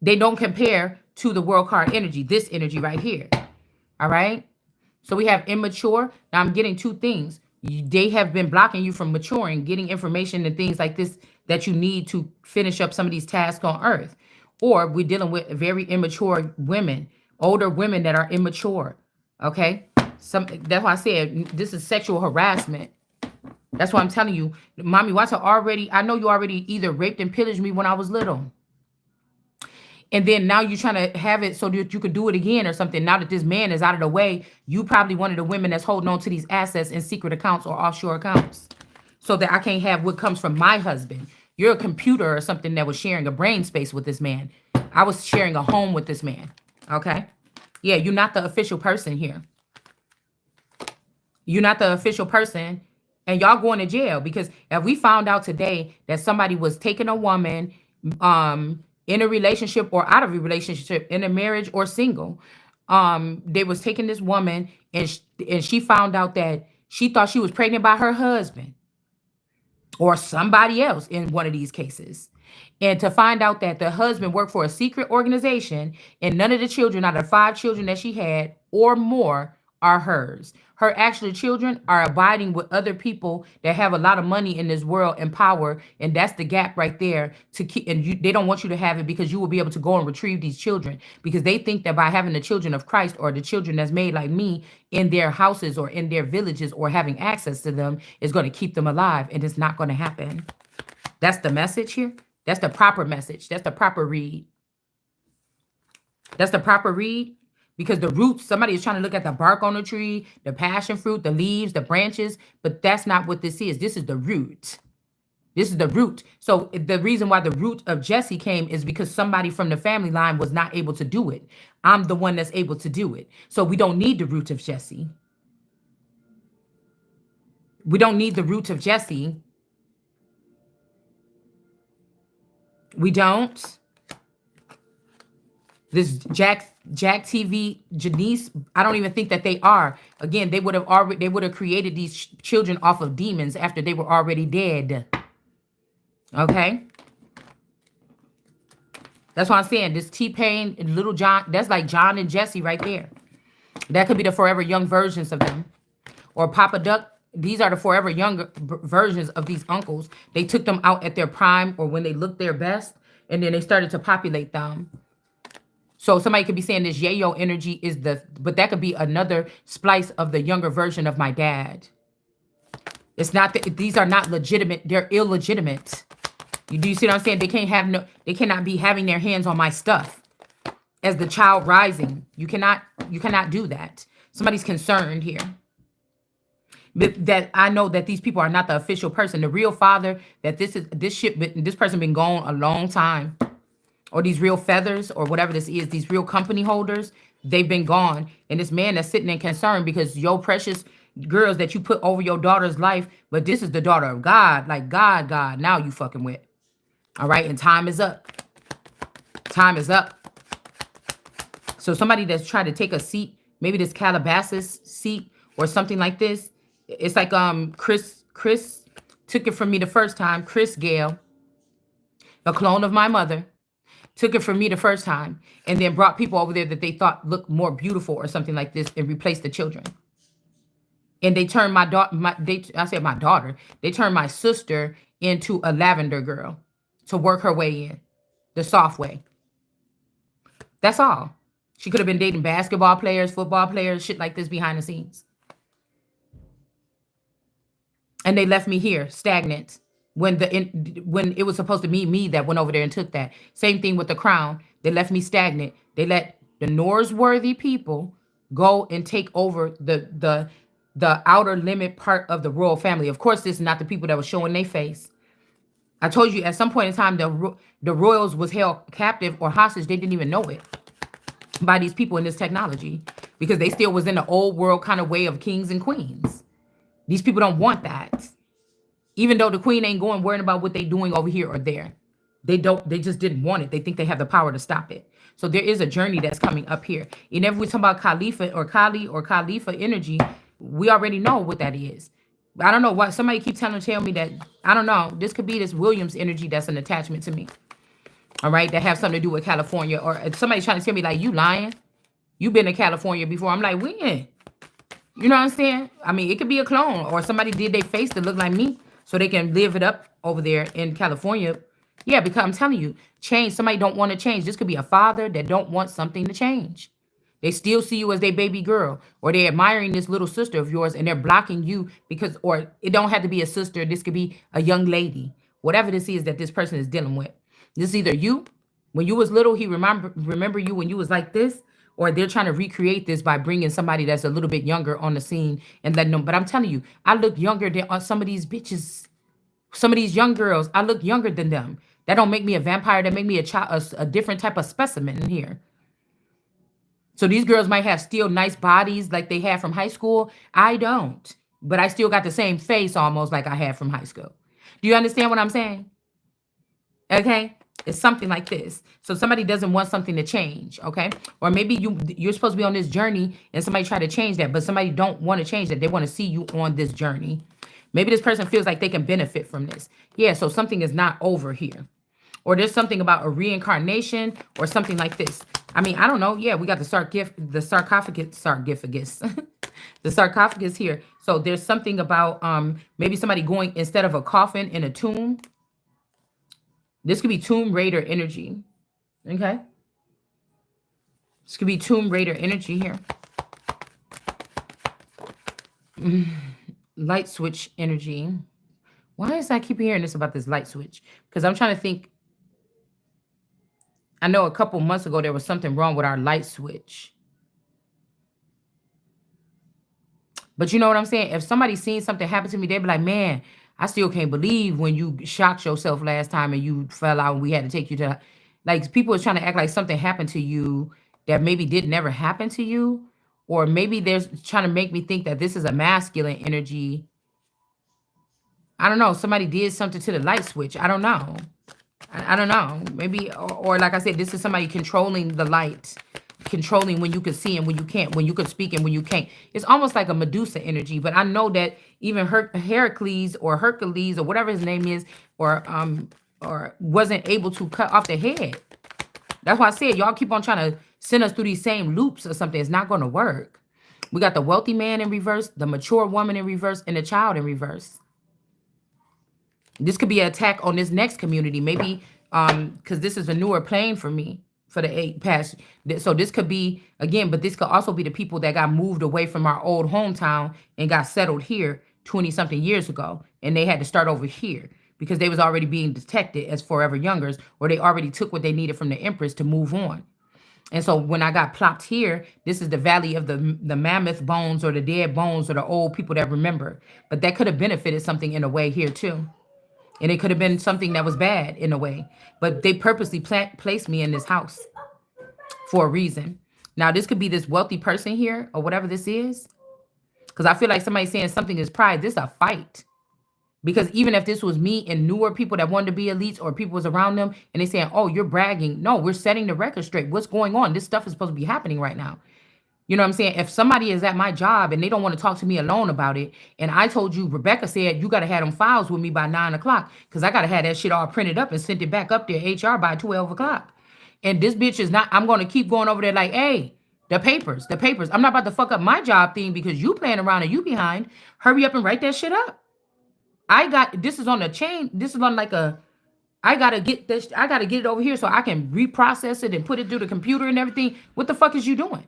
They don't compare to the world card energy, this energy right here. All right? So we have immature. Now I'm getting two things. They have been blocking you from maturing, getting information and things like this that you need to finish up some of these tasks on earth. Or we're dealing with very immature women, older women that are immature. Okay? That's why I said this is sexual harassment. That's why I'm telling you, Mommy Watson I know you already either raped and pillaged me when I was little. And then now you're trying to have it so that you could do it again or something. Now that this man is out of the way, you probably one of the women that's holding on to these assets in secret accounts or offshore accounts so that I can't have what comes from my husband. You're a computer or something that was sharing a brain space with this man. I was sharing a home with this man. Okay? Yeah, you're not the official person here. You're not the official person. And y'all going to jail because if we found out today that somebody was taking a woman, in a relationship or out of a relationship, in a marriage or single, they was taking this woman and she found out that she thought she was pregnant by her husband or somebody else in one of these cases. And to find out that the husband worked for a secret organization and none of the children out of 5 children that she had or more are hers. Her actual children are abiding with other people that have a lot of money in this world and power. And that's the gap right there to keep. And they don't want you to have it because you will be able to go and retrieve these children because they think that by having the children of Christ or the children that's made like me in their houses or in their villages or having access to them is going to keep them alive. And it's not going to happen. That's the message here. That's the proper message. That's the proper read. That's the proper read. Because the roots, somebody is trying to look at the bark on the tree, the passion fruit, the leaves, the branches, but that's not what this is. This is the root. This is the root. So the reason why the root of Jesse came is because somebody from the family line was not able to do it. I'm the one that's able to do it. So we don't need the root of Jesse. We don't need the root of Jesse. We don't. This Jack TV, Janice, I don't even think that they are. Again, they would have created these children off of demons after they were already dead. Okay? That's what I'm saying. This T-Pain and Little John, that's like John and Jesse right there. That could be the forever young versions of them. Or Papa Duck. These are the forever younger versions of these uncles. They took them out at their prime or when they looked their best, and then they started to populate them. So somebody could be saying this yayo energy is but that could be another splice of the younger version of my dad. It's not that these are not legitimate, they're illegitimate. Do you see what I'm saying? They cannot be having their hands on my stuff as the child rising. You cannot do that. Somebody's concerned here. But that I know that these people are not the official person. The real father, that this person been gone a long time. Or these real feathers or whatever this is, these real company holders, they've been gone. And this man that's sitting in concern because your precious girls that you put over your daughter's life, but this is the daughter of God, like God, now you fucking with. All right, and time is up. Time is up. So somebody that's trying to take a seat, maybe this Calabasas seat or something like this, it's like Chris took it from me the first time. Chris Gale, a clone of my mother, took it from me the first time, and then brought people over there that they thought looked more beautiful or something like this, and replaced the children. And they turned my daughter, I said my daughter, they turned my sister into a lavender girl to work her way in the soft way. That's all. She could have been dating basketball players, football players, shit like this behind the scenes. And they left me here stagnant when when it was supposed to be me that went over there and took that. Same thing with the crown. They left me stagnant. They let the Norseworthy people go and take over the outer limit part of the royal family. Of course, this is not the people that were showing their face. I told you at some point in time the royals was held captive or hostage. They didn't even know it by these people in this technology because they still was in the old world kind of way of kings and queens. These people don't want that. Even though the queen ain't going worrying about what they doing over here or there. They just didn't want it. They think they have the power to stop it. So there is a journey that's coming up here. And if we talk about Khalifa or Kali or Khalifa energy, we already know what that is. I don't know why somebody keep tell me that, I don't know. This could be this Williams energy that's an attachment to me. All right, that have something to do with California. Or somebody trying to tell me like, you lying. You been to California before. I'm like, when? You know what I'm saying? I mean, it could be a clone or somebody did their face to look like me so they can live it up over there in California. Yeah, because I'm telling you, change. Somebody don't want to change. This could be a father that don't want something to change. They still see you as their baby girl, or they're admiring this little sister of yours and they're blocking you because, or it don't have to be a sister. This could be a young lady, whatever this is that this person is dealing with. This is either you, when you was little, he remember you when you was like this, or they're trying to recreate this by bringing somebody that's a little bit younger on the scene and letting them. But I'm telling you, I look younger than some of these bitches, some of these young girls. I look younger than them. That don't make me a vampire. That make me a child, a different type of specimen in here. So these girls might have still nice bodies like they had from high school. I don't, but I still got the same face almost like I had from high school. Do you understand what I'm saying? Okay. It's something like this. So somebody doesn't want something to change, okay? Or maybe you're supposed to be on this journey and somebody try to change that, but somebody don't want to change that. They want to see you on this journey. Maybe this person feels like they can benefit from this. Yeah, so something is not over here. Or there's something about a reincarnation or something like this. I mean, I don't know. Yeah, we got the sarcophagus, the sarcophagus here. So there's something about maybe somebody going instead of a coffin in a tomb. This could be Tomb Raider energy. Okay. This could be Tomb Raider energy here. Light switch energy. Why is I keep hearing this about this light switch? Because I'm trying to think. I know a couple months ago there was something wrong with our light switch. But you know what I'm saying? If somebody seen something happen to me, they'd be like, man, I still can't believe when you shocked yourself last time and you fell out and we had to take you to, like, people are trying to act like something happened to you that maybe did never happen to you. Or maybe they're trying to make me think that this is a masculine energy. I don't know. Somebody did something to the light switch. I don't know. I don't know. Maybe, or like I said, this is somebody controlling the light. Controlling when you can see and when you can't, when you can speak and when you can't. It's almost like a Medusa energy, but I know that even Heracles or whatever his name is, or wasn't able to cut off the head. That's why I said y'all keep on trying to send us through these same loops or something. It's not going to work. We got the wealthy man in reverse, the mature woman in reverse, and the child in reverse. This could be an attack on this next community, maybe because this is a newer plane for me. For the 8 past. So this could be, again, but this could also be the people that got moved away from our old hometown and got settled here 20-something years ago. And they had to start over here because they was already being detected as forever youngers, or they already took what they needed from the Empress to move on. And so when I got plopped here, this is the valley of the mammoth bones or the dead bones or the old people that remember. But that could have benefited something in a way here too. And it could have been something that was bad in a way. But they purposely placed me in this house for a reason. Now, this could be this wealthy person here or whatever this is. Because I feel like somebody saying something is pride. This is a fight. Because even if this was me and newer people that wanted to be elites or people was around them and they saying, oh, you're bragging. No, we're setting the record straight. What's going on? This stuff is supposed to be happening right now. You know what I'm saying? If somebody is at my job and they don't want to talk to me alone about it, and I told you, Rebecca said you got to have them files with me by 9 o'clock because I got to have that shit all printed up and sent it back up there HR by 12 o'clock. And this bitch is not, I'm going to keep going over there like, hey, the papers, the papers. I'm not about to fuck up my job thing because you playing around and you behind. Hurry up and write that shit up. This is on the chain. This is on like I gotta get this, I gotta get it over here so I can reprocess it and put it through the computer and everything. What the fuck is you doing?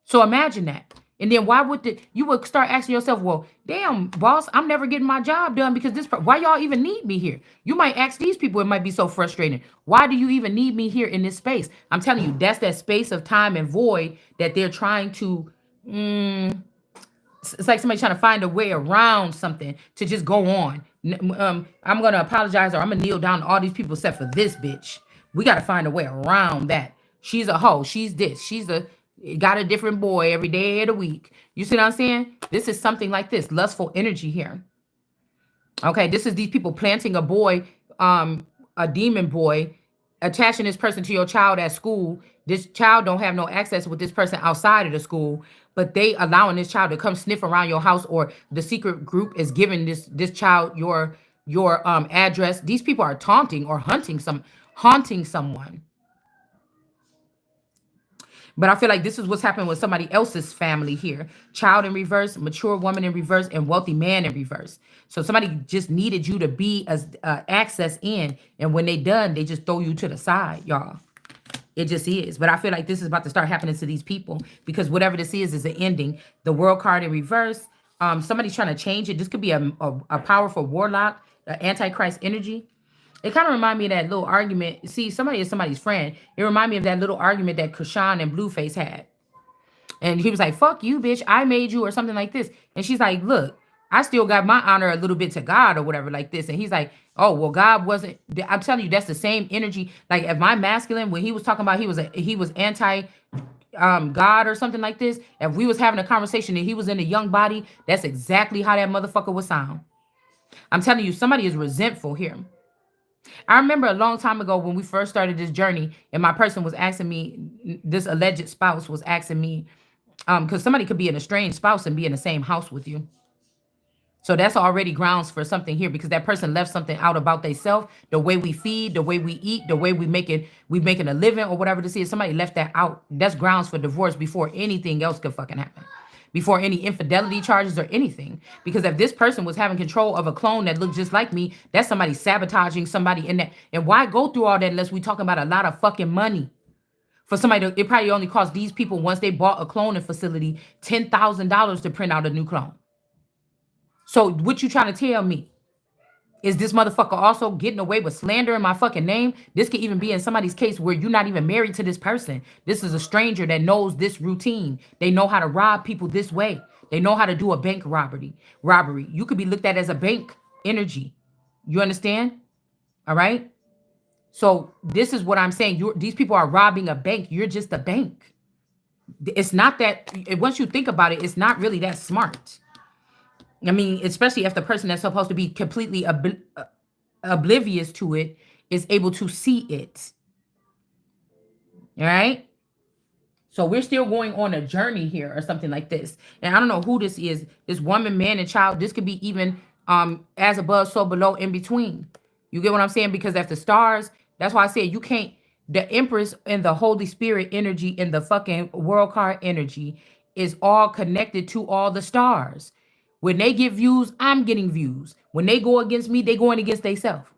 So imagine that. And then why would you would start asking yourself, well, damn, boss, I'm never getting my job done because why y'all even need me here? You might ask these people, it might be so frustrating. Why do you even need me here in this space? I'm telling you, that's that space of time and void that they're trying to, it's like somebody trying to find a way around something to just go on. I'm going to apologize or I'm going to kneel down to all these people except for this bitch. We got to find a way around that. She's a hoe. She's this. Got a different boy every day of the week. You see what I'm saying? This is something like this. Lustful energy here. Okay, this is these people planting a boy, a demon boy, attaching this person to your child at school. This child don't have no access with this person outside of the school, but they allowing this child to come sniff around your house, or the secret group is giving this child your address. These people are taunting or haunting someone. But I feel like this is what's happening with somebody else's family here. Child in reverse, mature woman in reverse, and wealthy man in reverse. So somebody just needed you to be as access in. And when they done, they just throw you to the side, y'all. It just is. But I feel like this is about to start happening to these people because whatever this is an ending. The world card in reverse. Somebody's trying to change it. This could be a powerful warlock, antichrist energy. It kind of remind me of that little argument. See, somebody is somebody's friend. It remind me of that little argument that Krishan and Blueface had. And he was like, fuck you, bitch. I made you, or something like this. And she's like, look, I still got my honor a little bit to God or whatever like this. And he's like, oh, well, God wasn't. I'm telling you, that's the same energy. Like if my masculine, when he was talking about he was anti God or something like this. If we was having a conversation and he was in a young body, that's exactly how that motherfucker would sound. I'm telling you, somebody is resentful here. I remember a long time ago when we first started this journey, and my person was asking me, this alleged spouse was asking me, because somebody could be an estranged spouse and be in the same house with you. So that's already grounds for something here, because that person left something out about themselves, the way we feed, the way we eat, the way we making a living or whatever this is. Somebody left that out. That's grounds for divorce before anything else could fucking happen. Before any infidelity charges or anything. Because if this person was having control of a clone that looked just like me, that's somebody sabotaging somebody in that. And why go through all that unless we talking about a lot of fucking money? For somebody to, it probably only cost these people, once they bought a cloning facility, $10,000 to print out a new clone. So what you trying to tell me? Is this motherfucker also getting away with slander in my fucking name? This could even be in somebody's case where you're not even married to this person. This is a stranger that knows this routine. They know how to rob people this way. They know how to do a bank robbery. You could be looked at as a bank energy. You understand? All right? So this is what I'm saying. These people are robbing a bank. You're just a bank. It's not that, once you think about it, it's not really that smart. I mean, especially if the person that's supposed to be completely oblivious to it is able to see it. All right. So we're still going on a journey here or something like this. And I don't know who this is. This woman, man, and child. This could be even as above, so below, in between. You get what I'm saying? Because if the stars, that's why I said you can't, the Empress and the Holy Spirit energy and the fucking world card energy is all connected to all the stars. When they get views, I'm getting views. When they go against me, they going against themselves.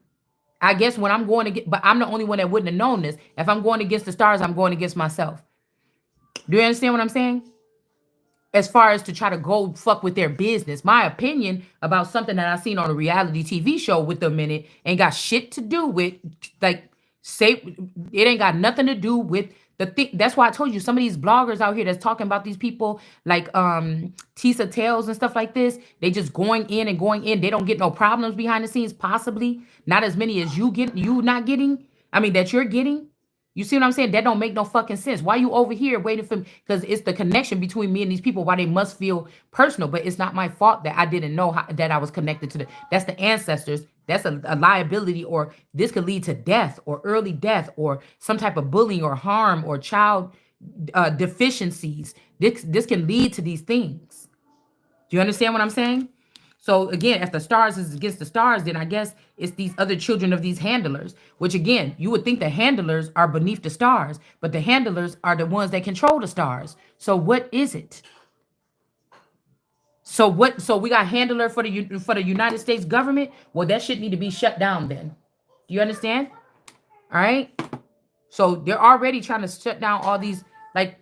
I guess when I'm going to get, but I'm the only one that wouldn't have known this. If I'm going against the stars, I'm going against myself. Do you understand what I'm saying? As far as to try to go fuck with their business. My opinion about something that I seen on a reality TV show with them in it ain't got shit to do with, like, say, it ain't got nothing to do with the thing. That's why I told you some of these bloggers out here that's talking about these people like Tisa Tales and stuff like this. They just going in and going in. They don't get no problems behind the scenes, possibly. Not as many as you not getting. I mean, that you're getting. You see what I'm saying? That don't make no fucking sense. Why you over here waiting for me? Because it's the connection between me and these people, why they must feel personal. But it's not my fault that I didn't know that I was connected to that's the ancestors. That's a liability, or this could lead to death or early death or some type of bullying or harm or child deficiencies. This can lead to these things. Do you understand what I'm saying? So again, if the stars is against the stars, then I guess it's these other children of these handlers, which again, you would think the handlers are beneath the stars, but the handlers are the ones that control the stars. So what is it? So what? So we got handler for the United States government. Well, that shit need to be shut down then. Do you understand? All right. So they're already trying to shut down all these like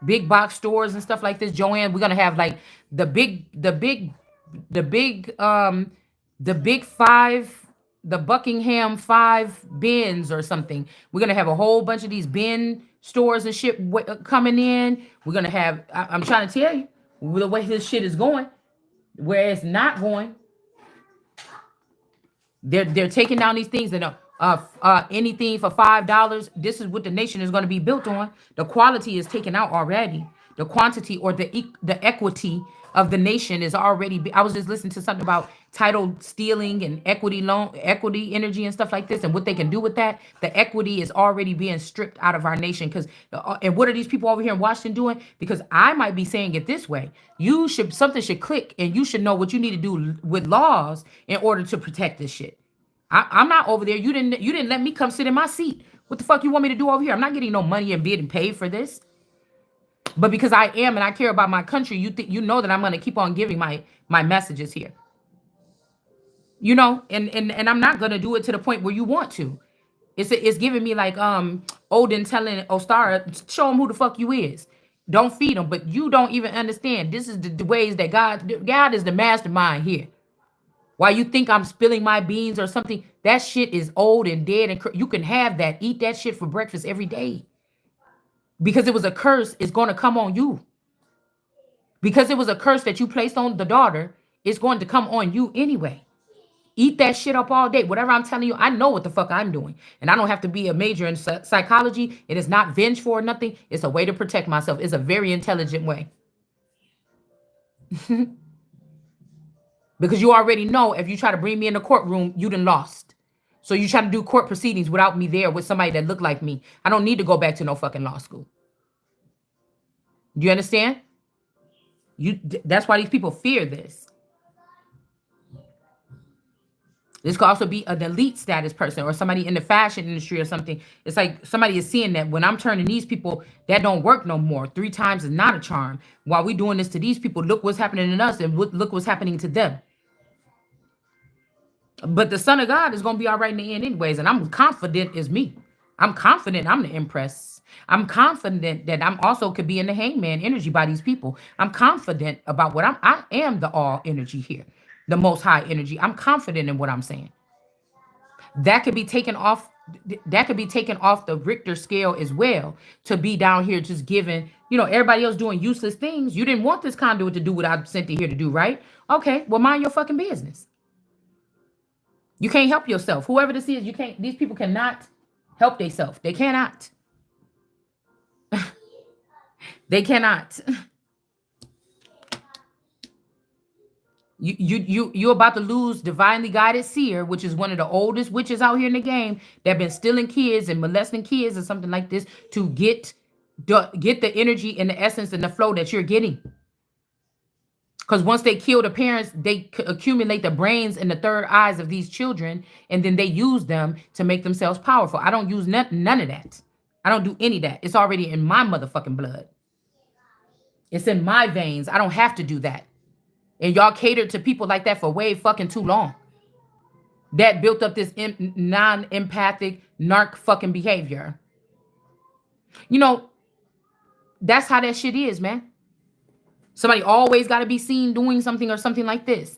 big box stores and stuff like this. Joanne, we're gonna have like the big, the big, the big, the big five, the Buckingham five bins or something. We're gonna have a whole bunch of these bin stores and shit coming in. We're gonna have. I'm trying to tell you the way this shit is going, where it's not going. They're taking down these things and anything for $5. This is what the nation is going to be built on. The quality is taken out already. The quantity or the equity of the nation is already. I was just listening to something about title stealing and equity loan, equity energy and stuff like this, and what they can do with that. The equity is already being stripped out of our nation because. And what are these people over here in Washington doing? Because I might be saying it this way: something should click, and you should know what you need to do with laws in order to protect this shit. I'm not over there. You didn't let me come sit in my seat. What the fuck you want me to do over here? I'm not getting no money and being paid for this. But because I am and I care about my country, you know that I'm gonna keep on giving my messages here. And I'm not gonna do it to the point where you want to. It's giving me like Odin telling Ostara, show him who the fuck you is. Don't feed him, but you don't even understand. This is the ways that God is the mastermind here. Why you think I'm spilling my beans or something? That shit is old and dead, and you can have that. Eat that shit for breakfast every day. Because it was a curse, it's going to come on you. Because it was a curse that you placed on the daughter, it's going to come on you anyway. Eat that shit up all day. Whatever I'm telling you, I know what the fuck I'm doing. And I don't have to be a major in psychology. It is not vengeful or nothing. It's a way to protect myself. It's a very intelligent way. Because you already know if you try to bring me in the courtroom, you done lost. So you try to do court proceedings without me there with somebody that looked like me. I don't need to go back to no fucking law school. Do you understand? That's why these people fear this. This could also be an elite status person or somebody in the fashion industry or something. It's like somebody is seeing that when I'm turning these people, that don't work no more. 3 times is not a charm. While we doing this to these people, look what's happening to us and look what's happening to them. But the Son of God is going to be all right in the end anyways. And I'm confident it's me. I'm confident I'm the Empress. I'm confident that I'm also could be in the hangman energy by these people. I'm confident about what I am the all energy here. The most high energy. I'm confident in what I'm saying. That could be taken off. That could be taken off the Richter scale as well to be down here just giving, everybody else doing useless things. You didn't want this conduit to do what I sent it here to do, right? Okay, well, mind your fucking business. You can't help yourself. Whoever this is, these people cannot help themselves. They cannot. They cannot. You're about to lose divinely guided seer, which is one of the oldest witches out here in the game that have been stealing kids and molesting kids or something like this to get the energy and the essence and the flow that you're getting. Because once they kill the parents, they accumulate the brains and the third eyes of these children, and then they use them to make themselves powerful. I don't use none of that. I don't do any of that. It's already in my motherfucking blood. It's in my veins. I don't have to do that. And y'all catered to people like that for way fucking too long. That built up this non-empathic, narc fucking behavior. That's how that shit is, man. Somebody always got to be seen doing something or something like this.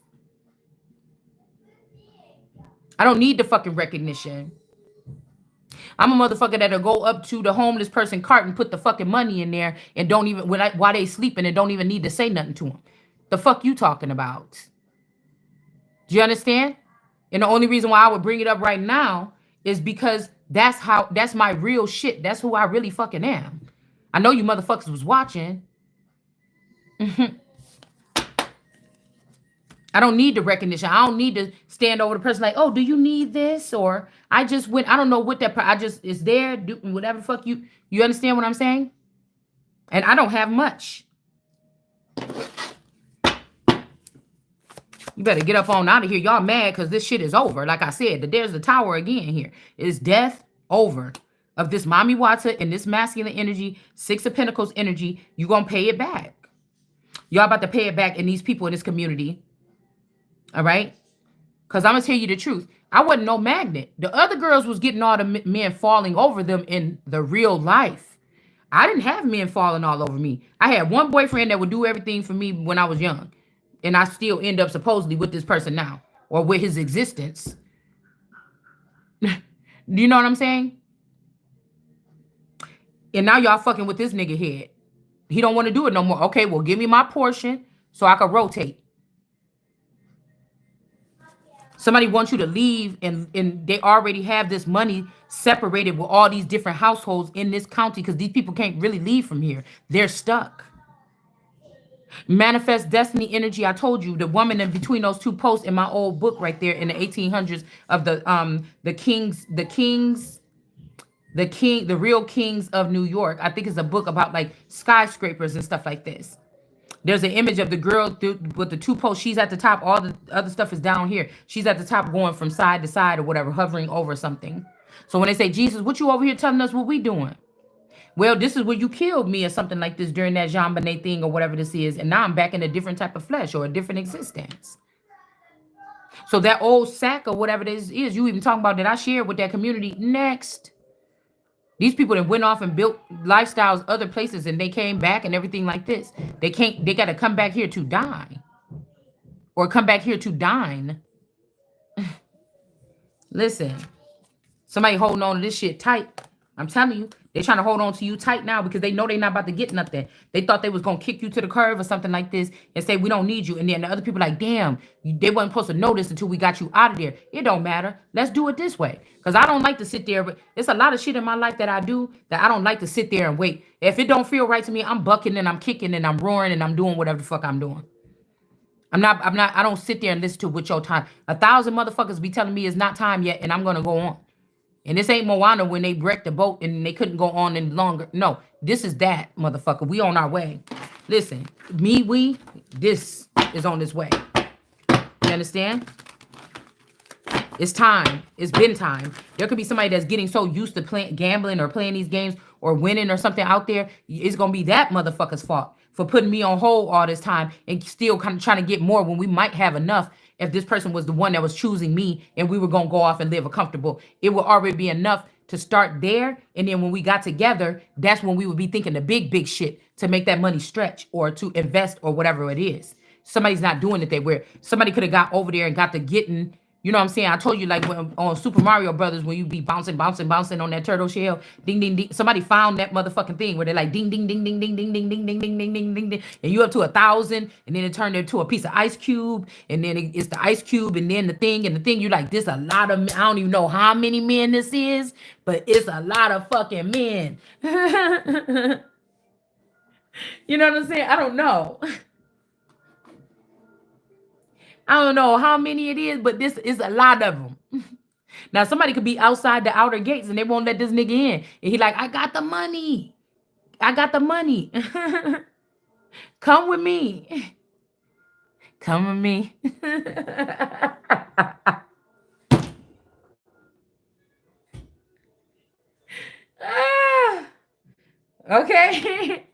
I don't need the fucking recognition. I'm a motherfucker that'll go up to the homeless person cart and put the fucking money in there and don't even, while they sleeping and don't even need to say nothing to them. The fuck you talking about? Do you understand? And the only reason why I would bring it up right now is because that's my real shit. That's who I really fucking am. I know you motherfuckers was watching. I don't need the recognition. I don't need to stand over the person like, oh, do you need this? Or I just went, I don't know what it's there, do whatever the fuck you understand what I'm saying? And I don't have much. You better get up on out of here. Y'all mad because this shit is over. Like I said, there's the tower again here. It's death over of this Mami Wata and this masculine energy, Six of Pentacles energy. You going to pay it back. Y'all about to pay it back in these people in this community. All right? Because I'm going to tell you the truth. I wasn't no magnet. The other girls was getting all the men falling over them in the real life. I didn't have men falling all over me. I had one boyfriend that would do everything for me when I was young. And I still end up supposedly with this person now. Or with his existence. Do you know what I'm saying? And now y'all fucking with this nigga head. He don't want to do it no more. Okay, well, give me my portion so I can rotate. Somebody wants you to leave and they already have this money separated with all these different households in this county because these people can't really leave from here. They're stuck. Manifest destiny energy. I told you the woman in between those two posts in my old book right there in the 1800s of the real kings of New York. I think it's a book about like skyscrapers and stuff like this. There's an image of the girl with the two posts. She's at the top. All the other stuff is down here. She's at the top going from side to side or whatever, hovering over something. So when they say, Jesus, what you over here telling us what we doing? Well, this is where you killed me or something like this during that Jean Bonnet thing or whatever this is. And now I'm back in a different type of flesh or a different existence. So that old sack or whatever this is, you even talking about that I shared with that community next. These people that went off and built lifestyles other places and they came back and everything like this. They got to come back here to die. Or come back here to dine. Listen, somebody holding on to this shit tight. I'm telling you, they're trying to hold on to you tight now because they know they're not about to get nothing. They thought they was going to kick you to the curb or something like this and say, we don't need you. And then the other people like, damn, they wasn't supposed to know this until we got you out of there. It don't matter. Let's do it this way. Because I don't like to sit there. But it's a lot of shit in my life that I do that I don't like to sit there and wait. If it don't feel right to me, I'm bucking and I'm kicking and I'm roaring and I'm doing whatever the fuck I'm doing. I don't sit there and listen to what your time. 1,000 motherfuckers be telling me it's not time yet and I'm going to go on. And this ain't Moana when they wrecked the boat and they couldn't go on any longer. No, this is that, motherfucker. We on our way. Listen, this is on this way. You understand? It's time. It's been time. There could be somebody that's getting so used to gambling or playing these games or winning or something out there. It's going to be that motherfucker's fault for putting me on hold all this time and still kind of trying to get more when we might have enough. If this person was the one that was choosing me and we were going to go off and live a comfortable, it would already be enough to start there. And then when we got together, that's when we would be thinking the big shit to make that money stretch or to invest or whatever it is. Somebody's not doing it where somebody could have got over there and got to getting, you know what I'm saying? I told you like when, on Super Mario Brothers, when you be bouncing on that turtle shell, ding, ding, ding. Somebody found that motherfucking thing where they're like ding, ding, ding, ding, ding, ding, ding, ding, ding, ding, ding, ding, ding, ding. And you up to 1,000 and then it turned into a piece of ice cube. And then it's the ice cube and then the thing you like, this a lot of, I don't even know how many men this is, but it's a lot of fucking men. You know what I'm saying? I don't know. I don't know how many it is, but this is a lot of them. Now, somebody could be outside the outer gates and they won't let this nigga in. And he like, I got the money. I got the money. Come with me. Come with me. Okay.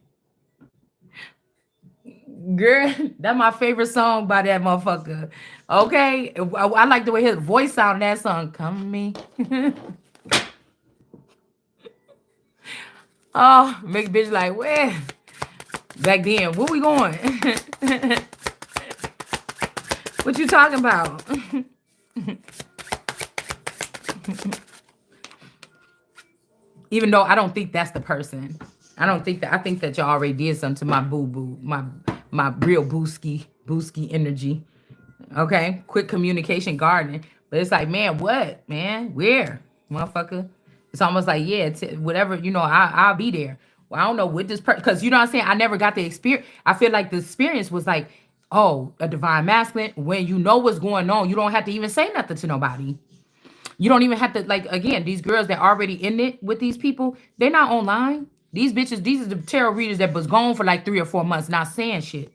Girl, that's my favorite song by that motherfucker. Okay, I like the way his voice sounded in that song. Come with me. Oh, make bitch like, where? Back then, where we going? What you talking about? Even though I don't think that's the person. I don't think that. I think that y'all already did something to my boo-boo, my real booski energy. Okay, quick communication gardening. But it's like, man, what, man? Where, motherfucker? It's almost like, yeah, whatever, you know, I'll be there. Well, I don't know what this person, because you know what I'm saying? I never got the experience. I feel like the experience was like, oh, a divine masculine. When you know what's going on, you don't have to even say nothing to nobody. You don't even have to, like, again, these girls that are already in it with these people, they're not online. These bitches, these are the tarot readers that was gone for like 3 or 4 months, not saying shit.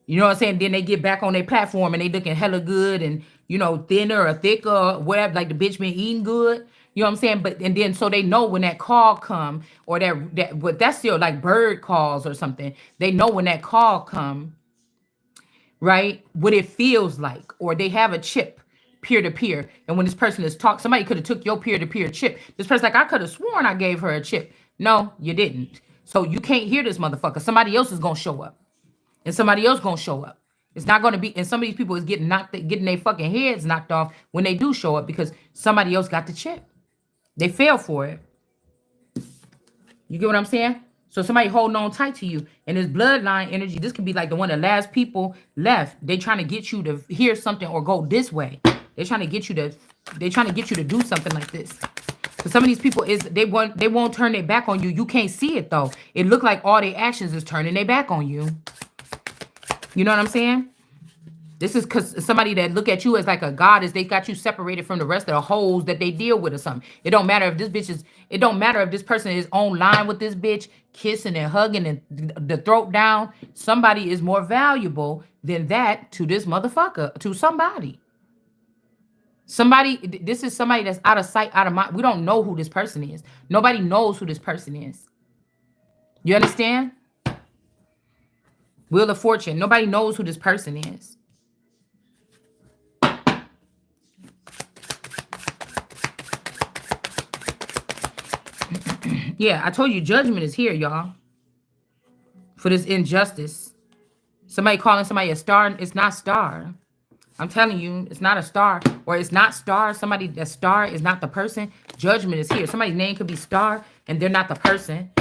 You know what I'm saying? Then they get back on their platform and they looking hella good and, you know, thinner or thicker or whatever, like the bitch been eating good. You know what I'm saying? But and then so they know when that call come or that but that's still like bird calls or something. They know when that call come, right? What it feels like, or they have a chip peer to peer. And when this person is talk, somebody could have took your peer to peer chip. This person like I could have sworn I gave her a chip. No, you didn't. So you can't hear this motherfucker. Somebody else is gonna show up, and somebody else gonna show up. It's not gonna be. And some of these people is getting their fucking heads knocked off when they do show up because somebody else got the chip. They fell for it. You get what I'm saying? So somebody holding on tight to you. And this bloodline energy, this could be like the one of the last people left. They trying to get you to hear something or go this way. They're trying to get you to do something like this. So some of these people they won't turn their back on you. You can't see it though. It look like all their actions is turning their back on you. You know what I'm saying? This is because somebody that look at you as like a goddess, they got you separated from the rest of the hoes that they deal with or something. It don't matter if it don't matter if this person is online with this bitch, kissing and hugging and the throat down. Somebody is more valuable than that to this motherfucker, to somebody. This is somebody that's out of sight, out of mind. We don't know who this person is. Nobody knows who this person is. You understand? Wheel of Fortune. Nobody knows who this person is. Yeah, I told you judgment is here, y'all. For this injustice. Somebody calling somebody a star. It's not star. I'm telling you, it's not a star. Or it's not star. Somebody that star is not the person. Judgment is here. Somebody's name could be star and they're not the person.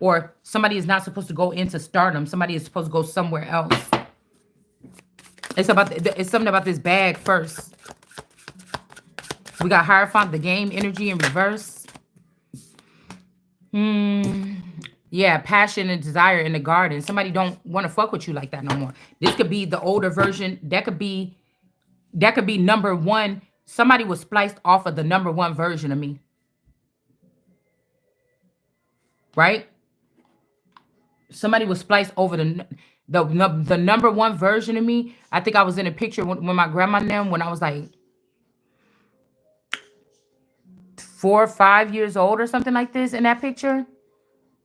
Or somebody is not supposed to go into stardom. Somebody is supposed to go somewhere else. It's something about this bag first. We got Hierophant, the game energy in reverse. Yeah, passion and desire in the garden. Somebody don't want to fuck with you like that no more. This could be the older version. That could be number one. Somebody was spliced off of the number one version of me. Right? Somebody was spliced over the number one version of me. I think I was in a picture when my grandma and them, when I was like 4 or 5 years old or something like this in that picture.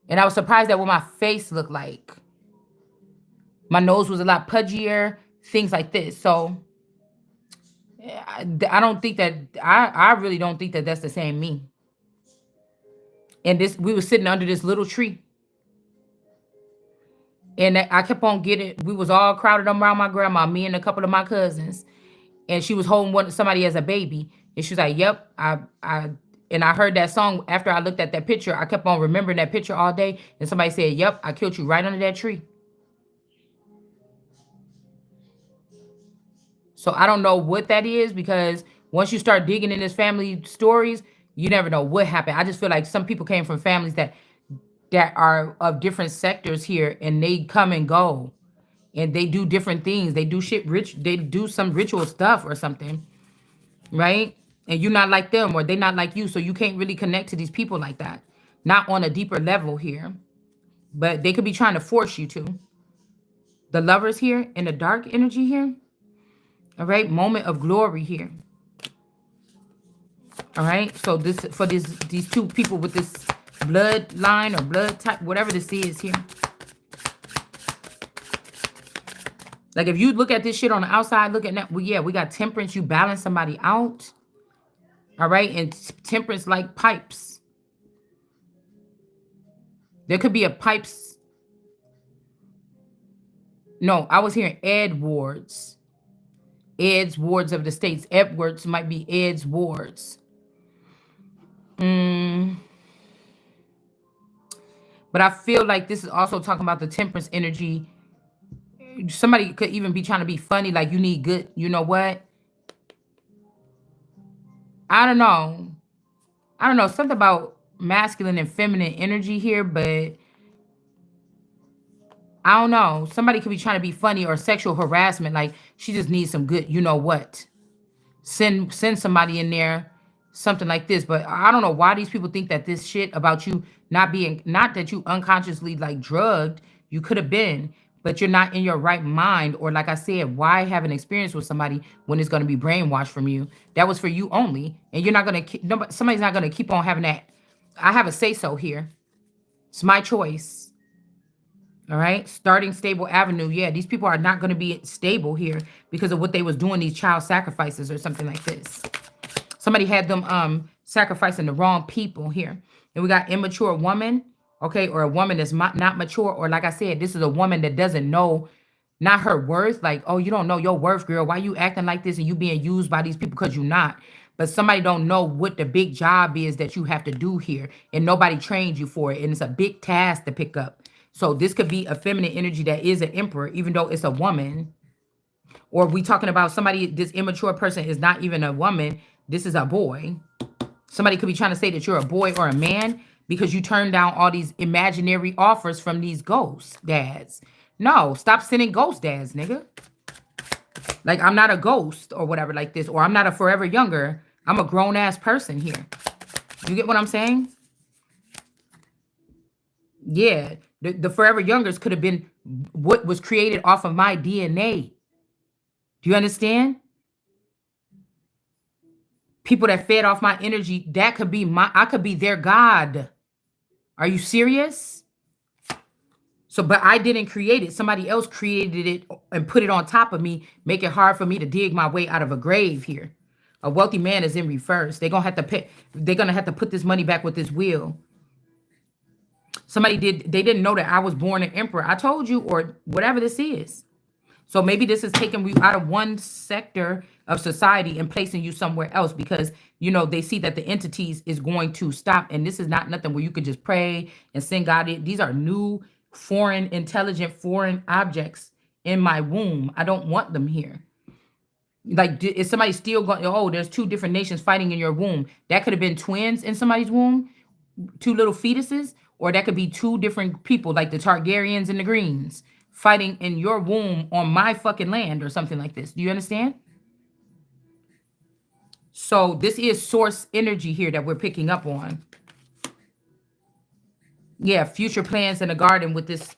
And I was surprised at what my face looked like. My nose was a lot pudgier, things like this. So I don't think that, I really don't think that that's the same me. And we were sitting under this little tree. And I kept on getting, we was all crowded around my grandma, me and a couple of my cousins. And she was holding somebody as a baby. And she was like, yep, and I heard that song after I looked at that picture. I kept on remembering that picture all day. And somebody said, yep, I killed you right under that tree. So I don't know what that is, because once you start digging in this family stories, you never know what happened. I just feel like some people came from families that are of different sectors here, and they come and go. And they do different things. They do they do some ritual stuff or something. Right? And you're not like them, or they're not like you. So you can't really connect to these people like that. Not on a deeper level here. But they could be trying to force you to. The Lovers here in the dark energy here. All right. Moment of glory here. All right. So these two people with this bloodline or blood type, whatever this is here. Like if you look at this shit on the outside, look at that. Well, yeah, we got temperance. You balance somebody out. All right. And temperance like pipes. There could be a pipes. No, I was hearing Edwards. Ed's wards of the states. Edwards might be Ed's wards. But I feel like this is also talking about the temperance energy. Somebody could even be trying to be funny, like you need good, you know what? I don't know. Something about masculine and feminine energy here, but I don't know. Somebody could be trying to be funny, or sexual harassment. Like she just needs some good, you know what? Send somebody in there. something like this. But I don't know why these people think that this shit about you not being, not that you unconsciously like drugged, you could have been, but you're not in your right mind. Or like I said, why have an experience with somebody when it's going to be brainwashed from you? That was for you only, and you're not going to. Nobody, somebody's not going to keep on having that. I have a say so here. It's my choice. All right. Starting stable avenue. Yeah, these people are not going to be stable here because of what they was doing, these child sacrifices or something like this. Somebody had them sacrificing the wrong people here. And we got immature woman, okay, or a woman that's not mature, or like I said, this is a woman that doesn't know not her worth. Like, oh, you don't know your worth, girl. Why you acting like this and you being used by these people because you're not? But somebody don't know what the big job is that you have to do here, and nobody trained you for it, and it's a big task to pick up. So this could be a feminine energy that is an emperor, even though it's a woman. Or we talking about somebody, this immature person is not even a woman. This is a boy. Somebody could be trying to say that you're a boy or a man because you turned down all these imaginary offers from these ghost dads. No, stop sending ghost dads, nigga. Like, I'm not a ghost or whatever like this, or I'm not a forever younger. I'm a grown ass person here. You get what I'm saying? Yeah. The forever youngers could have been what was created off of my DNA. Do you understand? People that fed off my energy, that could be I could be their God. Are you serious? So, but I didn't create it. Somebody else created it and put it on top of me, make it hard for me to dig my way out of a grave here. A wealthy man is in reverse. They're gonna have to pay, they're gonna have to put this money back with this will. They didn't know that I was born an emperor. I told you, or whatever this is. So maybe this is taking you out of one sector of society and placing you somewhere else because, you know, they see that the entities is going to stop. And this is not nothing where you could just pray and send God it. These are new, foreign, intelligent, foreign objects in my womb. I don't want them here. Like, is somebody still going, oh, there's two different nations fighting in your womb. That could have been twins in somebody's womb, two little fetuses, or that could be two different people, like the Targaryens and the Greens, fighting in your womb on my fucking land or something like this. Do you understand? So this is source energy here that we're picking up on. Yeah, future plans in a garden with this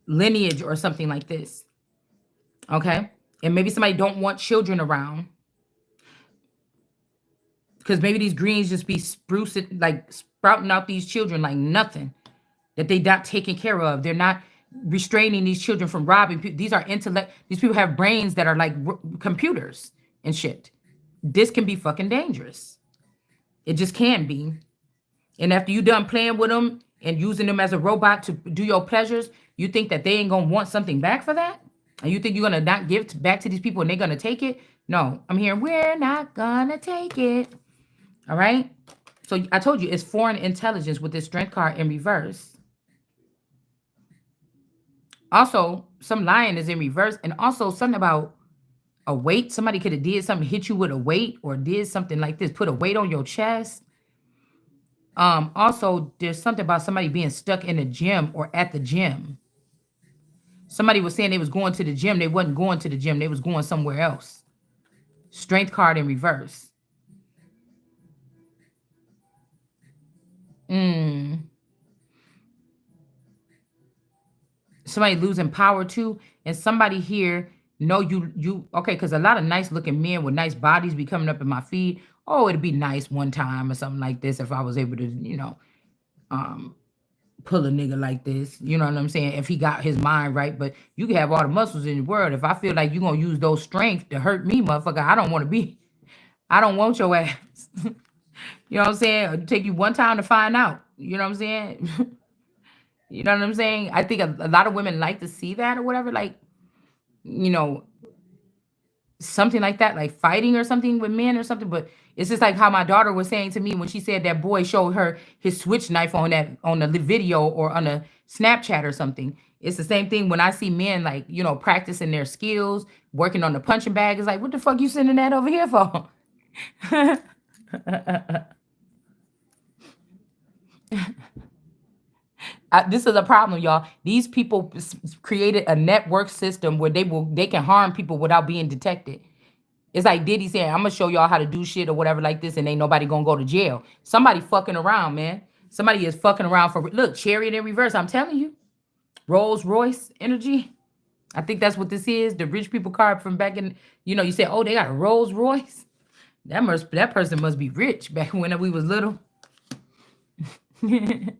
lineage or something like this. Okay? And maybe somebody don't want children around. Because maybe these greens just be sprucing, like sprouting out these children like nothing. That they not taking care of. They're not restraining these children from robbing people. These are intellect. These people have brains that are like computers and shit. This can be fucking dangerous. It just can be. And after you done playing with them and using them as a robot to do your pleasures, you think that they ain't gonna want something back for that? And you think you're gonna not give back to these people and they're gonna take it? No, I'm hearing we're not gonna take it. All right. So I told you it's foreign intelligence with this strength card in reverse. Also, some lion is in reverse, and also something about a weight. Somebody could have did something, hit you with a weight, or did something like this, put a weight on your chest. Also, there's something about somebody being stuck in a gym or at the gym. Somebody was saying they was going to the gym. They wasn't going to the gym. They was going somewhere else. Strength card in reverse. Somebody losing power too, and somebody here know you okay, because a lot of nice looking men with nice bodies be coming up in my feed. Oh, it'd be nice one time or something like this if I was able to, you know, pull a nigga like this. You know what I'm saying? If he got his mind right. But you can have all the muscles in the world. If I feel like you're gonna use those strength to hurt me, motherfucker, I don't want your ass. You know what I'm saying? It'll take you one time to find out. You know what I'm saying? You know what I'm saying? I think a lot of women like to see that or whatever, like, you know, something like that, like fighting or something with men or something. But it's just like how my daughter was saying to me when she said that boy showed her his switch knife on the video or on a Snapchat or something. It's the same thing when I see men, like, you know, practicing their skills, working on the punching bag. It's like, what the fuck you sending that over here for? This is a problem, y'all. These people created a network system where they can harm people without being detected. It's like Diddy saying, I'm gonna show y'all how to do shit or whatever like this, and ain't nobody gonna go to jail. Somebody fucking around, man. Somebody is fucking around for look, Chariot in reverse. I'm telling you. Rolls Royce energy. I think that's what this is. The rich people card from back in, you said, oh, they got a Rolls Royce. That person must be rich back when we was little. We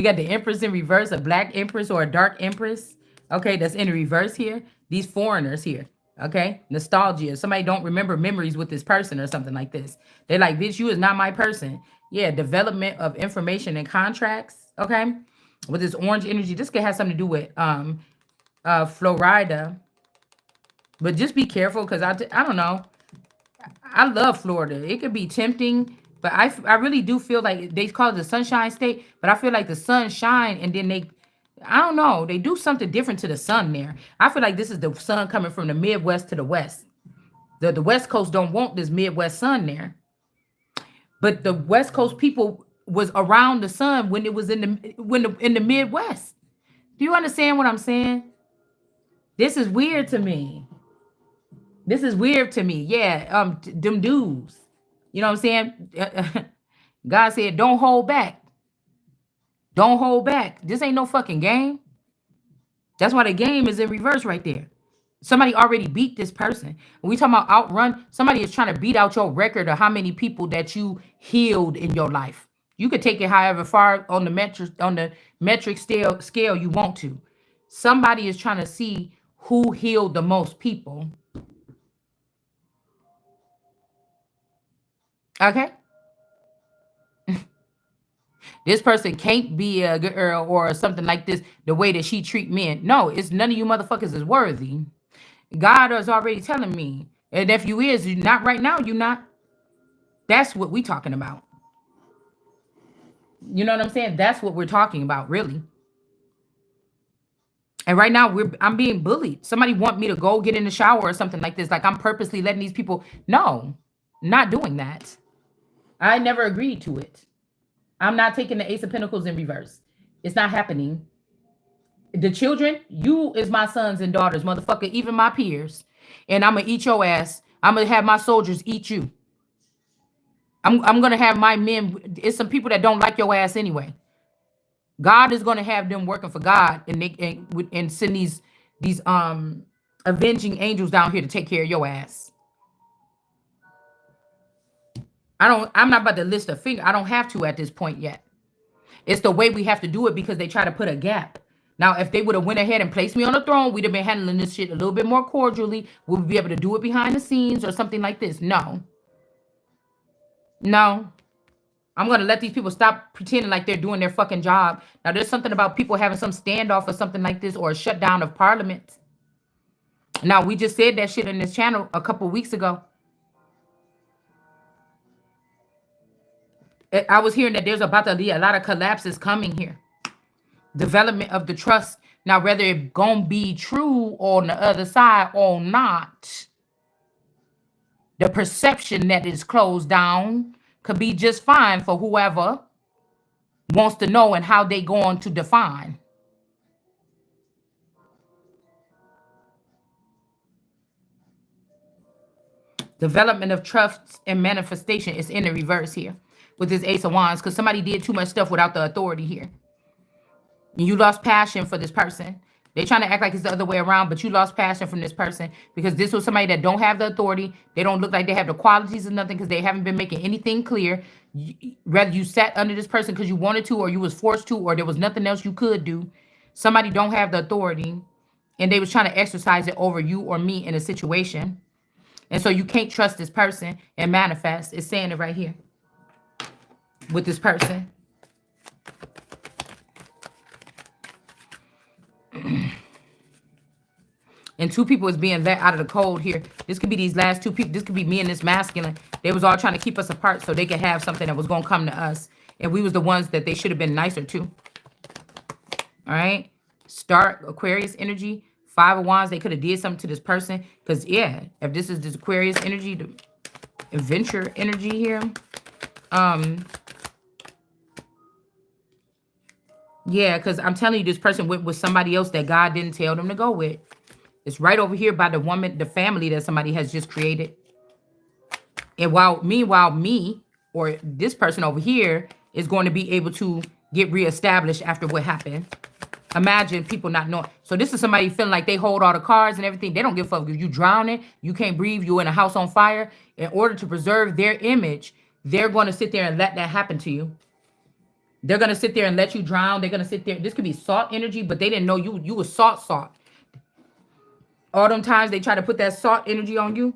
got the Empress in reverse, a black Empress or a dark Empress. Okay, that's in reverse here. These foreigners here. Okay, nostalgia. Somebody don't remember memories with this person or something like this. They're like, bitch, you is not my person. Yeah, development of information and contracts. Okay, with this orange energy, this could have something to do with Florida. But just be careful because I don't know. I love Florida. It could be tempting, but I really do feel like they call it the Sunshine State, but I feel like the sun shine and then I don't know, they do something different to the sun there. I feel like this is the sun coming from the Midwest to the West. The West Coast don't want this Midwest sun there, but the West Coast people was around the sun when it was in the Midwest. Do you understand what I'm saying? This is weird to me. This is weird to me. Yeah, them dudes. You know what I'm saying? God said, don't hold back. Don't hold back. This ain't no fucking game. That's why the game is in reverse right there. Somebody already beat this person. When we talking about outrun, somebody is trying to beat out your record of how many people that you healed in your life. You could take it however far on the metric scale you want to. Somebody is trying to see who healed the most people. Okay? This person can't be a girl or something like this the way that she treat men. No, it's none of you motherfuckers is worthy. God is already telling me. And if you is, you not right now, you not. That's what we talking about. You know what I'm saying? That's what we're talking about, really. And right now I'm being bullied. Somebody want me to go get in the shower or something like this. Like I'm purposely letting these people. No, not doing that. I never agreed to it. I'm not taking the Ace of Pentacles in reverse. It's not happening. The children, you is my sons and daughters, motherfucker, even my peers. And I'm going to eat your ass. I'm going to have my soldiers eat you. I'm going to have my men. It's some people that don't like your ass anyway. God is going to have them working for God and send these avenging angels down here to take care of your ass. I'm not about to list a finger. I don't have to at this point yet. It's the way we have to do it because they try to put a gap. Now, if they would have went ahead and placed me on the throne, we'd have been handling this shit a little bit more cordially. We'll be able to do it behind the scenes or something like this. No. No. I'm going to let these people stop pretending like they're doing their fucking job. Now, there's something about people having some standoff or something like this or a shutdown of parliament. Now, we just said that shit in this channel a couple weeks ago. I was hearing that there's about to be a lot of collapses coming here. Development of the trust. Now, whether it's going to be true on the other side or not, the perception that is closed down could be just fine for whoever wants to know and how they going to define. Development of trust and manifestation is in the reverse here with this Ace of Wands because somebody did too much stuff without the authority here. You lost passion for this person. They're trying to act like it's the other way around, but you lost passion from this person because this was somebody that don't have the authority. They don't look like they have the qualities of nothing because they haven't been making anything clear. Whether you sat under this person because you wanted to or you was forced to or there was nothing else you could do. Somebody don't have the authority and they was trying to exercise it over you or me in a situation. And so you can't trust this person and manifest. It's saying it right here with this person. And two people is being let out of the cold here. This could be these last two people. This could be me and this masculine. They was all trying to keep us apart so they could have something that was going to come to us. And we was the ones that they should have been nicer to. All right. Start Aquarius energy. 5 of Wands. They could have did something to this person. Because, yeah, if this is this Aquarius energy, the adventure energy here. Yeah, because I'm telling you, this person went with somebody else that God didn't tell them to go with. It's right over here by the woman, the family that somebody has just created. And meanwhile, me or this person over here is going to be able to get reestablished after what happened. Imagine people not knowing. So this is somebody feeling like they hold all the cards and everything. They don't give a fuck if you drowning, you can't breathe, you're in a house on fire. In order to preserve their image, they're going to sit there and let that happen to you. They're going to sit there and let you drown. They're going to sit there. This could be salt energy, but they didn't know you was salt. All them times they try to put that salt energy on you,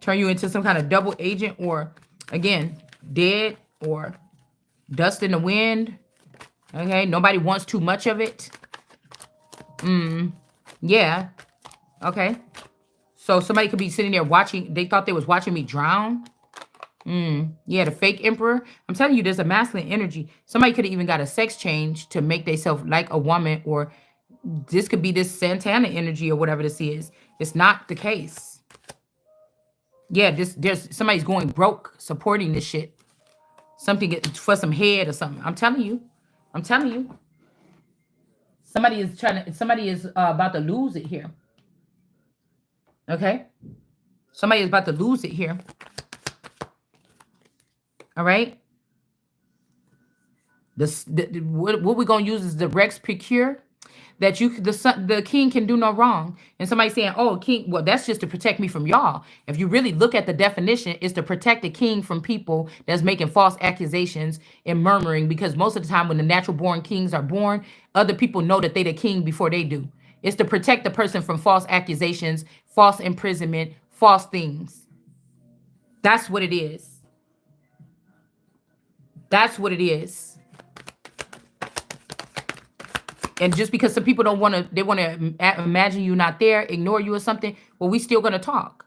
turn you into some kind of double agent, or again, dead or dust in the wind. Okay, nobody wants too much of it. Yeah. Okay. So somebody could be sitting there watching. They thought they was watching me drown. Yeah, the fake emperor. I'm telling you, there's a masculine energy. Somebody could have even got a sex change to make themselves like a woman, or this could be this Santana energy or whatever this is. It's not the case. Yeah, there's somebody's going broke supporting this shit. Something for some head or something. I'm telling you. Somebody is about to lose it here. Okay? Somebody is about to lose it here. All right? What we're going to use is the Rex Procure. That the king can do no wrong. And somebody saying, oh, king, well, that's just to protect me from y'all. If you really look at the definition, it's to protect the king from people that's making false accusations and murmuring, because most of the time when the natural born kings are born, other people know that they the king before they do. It's to protect the person from false accusations, false imprisonment, false things. That's what it is. That's what it is. And just because some people don't want to, they want to imagine you not there, ignore you or something, well, we still going to talk.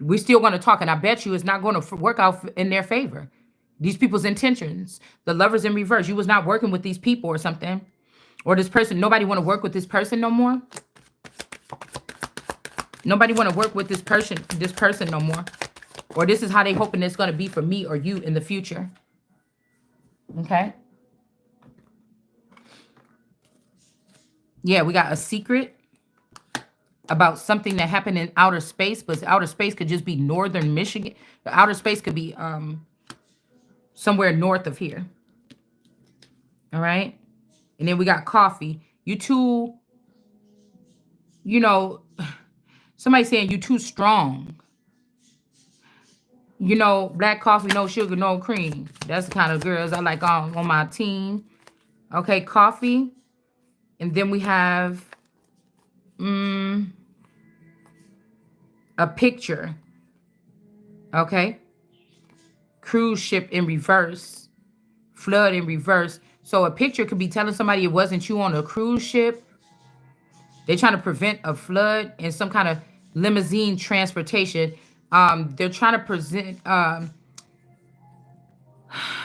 We're still going to talk. And I bet you it's not going to work out in their favor. These people's intentions, the lovers in reverse, you was not working with these people or something. Or this person, nobody want to work with this person no more. Nobody want to work with this person no more. Or this is how they hoping it's going to be for me or you in the future. Okay. Yeah, we got a secret about something that happened in outer space, but outer space could just be northern Michigan. The outer space could be somewhere north of here. All right. And then we got coffee. You too, you know, somebody saying you too strong. You know, black coffee, no sugar, no cream. That's the kind of girls I like on my team. Okay, coffee. And then we have a picture. Okay. Cruise ship in reverse. Flood in reverse. So a picture could be telling somebody it wasn't you on a cruise ship. They're trying to prevent a flood in some kind of limousine transportation. They're trying to present...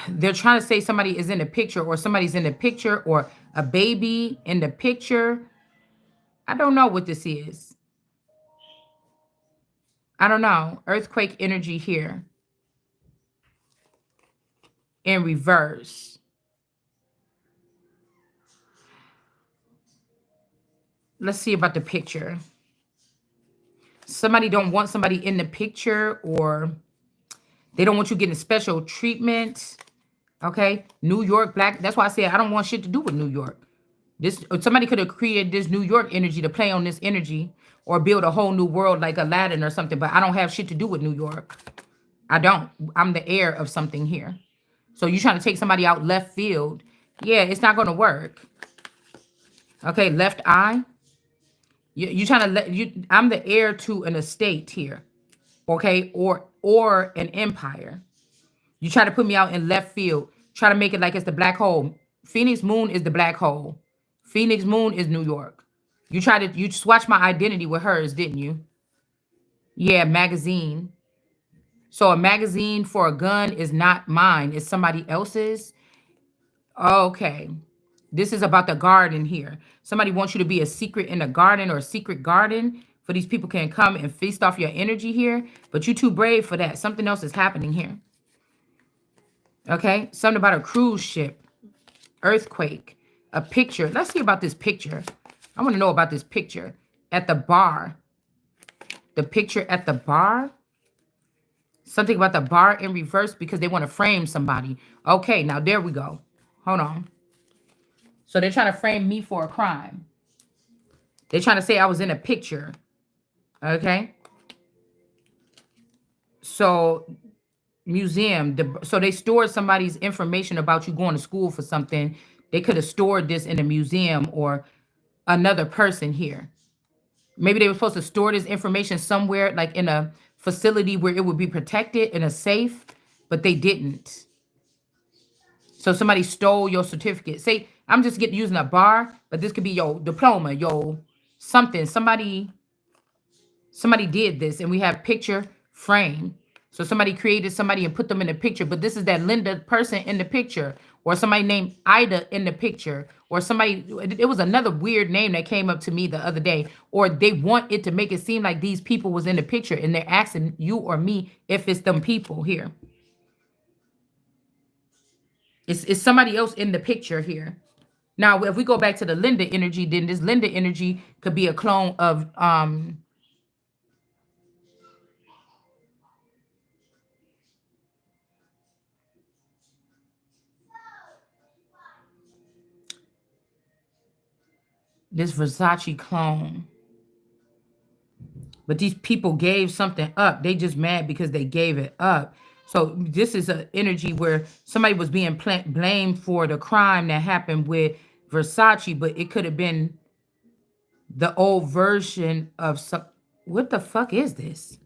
they're trying to say somebody is in the picture, or somebody's in the picture, or a baby in the picture. I don't know what this is. I don't know. Earthquake energy here. In reverse. Let's see about the picture. Somebody don't want somebody in the picture, or they don't want you getting special treatment. Okay. New York black. That's why I said I don't want shit to do with New York. Somebody could have created this New York energy to play on this energy, or build a whole new world like Aladdin or something. But I don't have shit to do with New York. I don't. I'm the heir of something here. So you trying to take somebody out left field. Yeah, it's not going to work. Okay. Left eye. You trying to I'm the heir to an estate here. Okay. Or an empire. You try to put me out in left field. Try to make it like it's the black hole. Phoenix Moon is the black hole. Phoenix Moon is New York. You swatched my identity with hers, didn't you? Yeah, magazine. So a magazine for a gun is not mine. It's somebody else's. Okay. This is about the garden here. Somebody wants you to be a secret in a garden, or a secret garden, for these people can come and feast off your energy here. But you're too brave for that. Something else is happening here. Okay. Something about a cruise ship. Earthquake. A picture. Let's see about this picture. I want to know about this picture at the bar. The picture at the bar. Something about the bar in reverse because they want to frame somebody. Okay, now there we go. Hold on. So they're trying to frame me for a crime. They're trying to say I was in a picture. Okay. So museum. So they stored somebody's information about you going to school for something. They could have stored this in a museum or another person here. Maybe they were supposed to store this information somewhere, like in a facility where it would be protected in a safe, but they didn't. So somebody stole your certificate. Say, I'm just getting using a bar, but this could be your diploma, your something. Somebody did this, and we have picture frame. So somebody created somebody and put them in the picture, but this is that Linda person in the picture, or somebody named Ida in the picture, or somebody, it was another weird name that came up to me the other day, or they want it to make it seem like these people was in the picture, and they're asking you or me if it's them people here. It's somebody else in the picture here. Now, if we go back to the Linda energy, then this Linda energy could be a clone of this Versace clone. But these people gave something up. They just mad because they gave it up. So this is an energy where somebody was being blamed for the crime that happened with Versace, but it could have been the old version of some. What the fuck is this?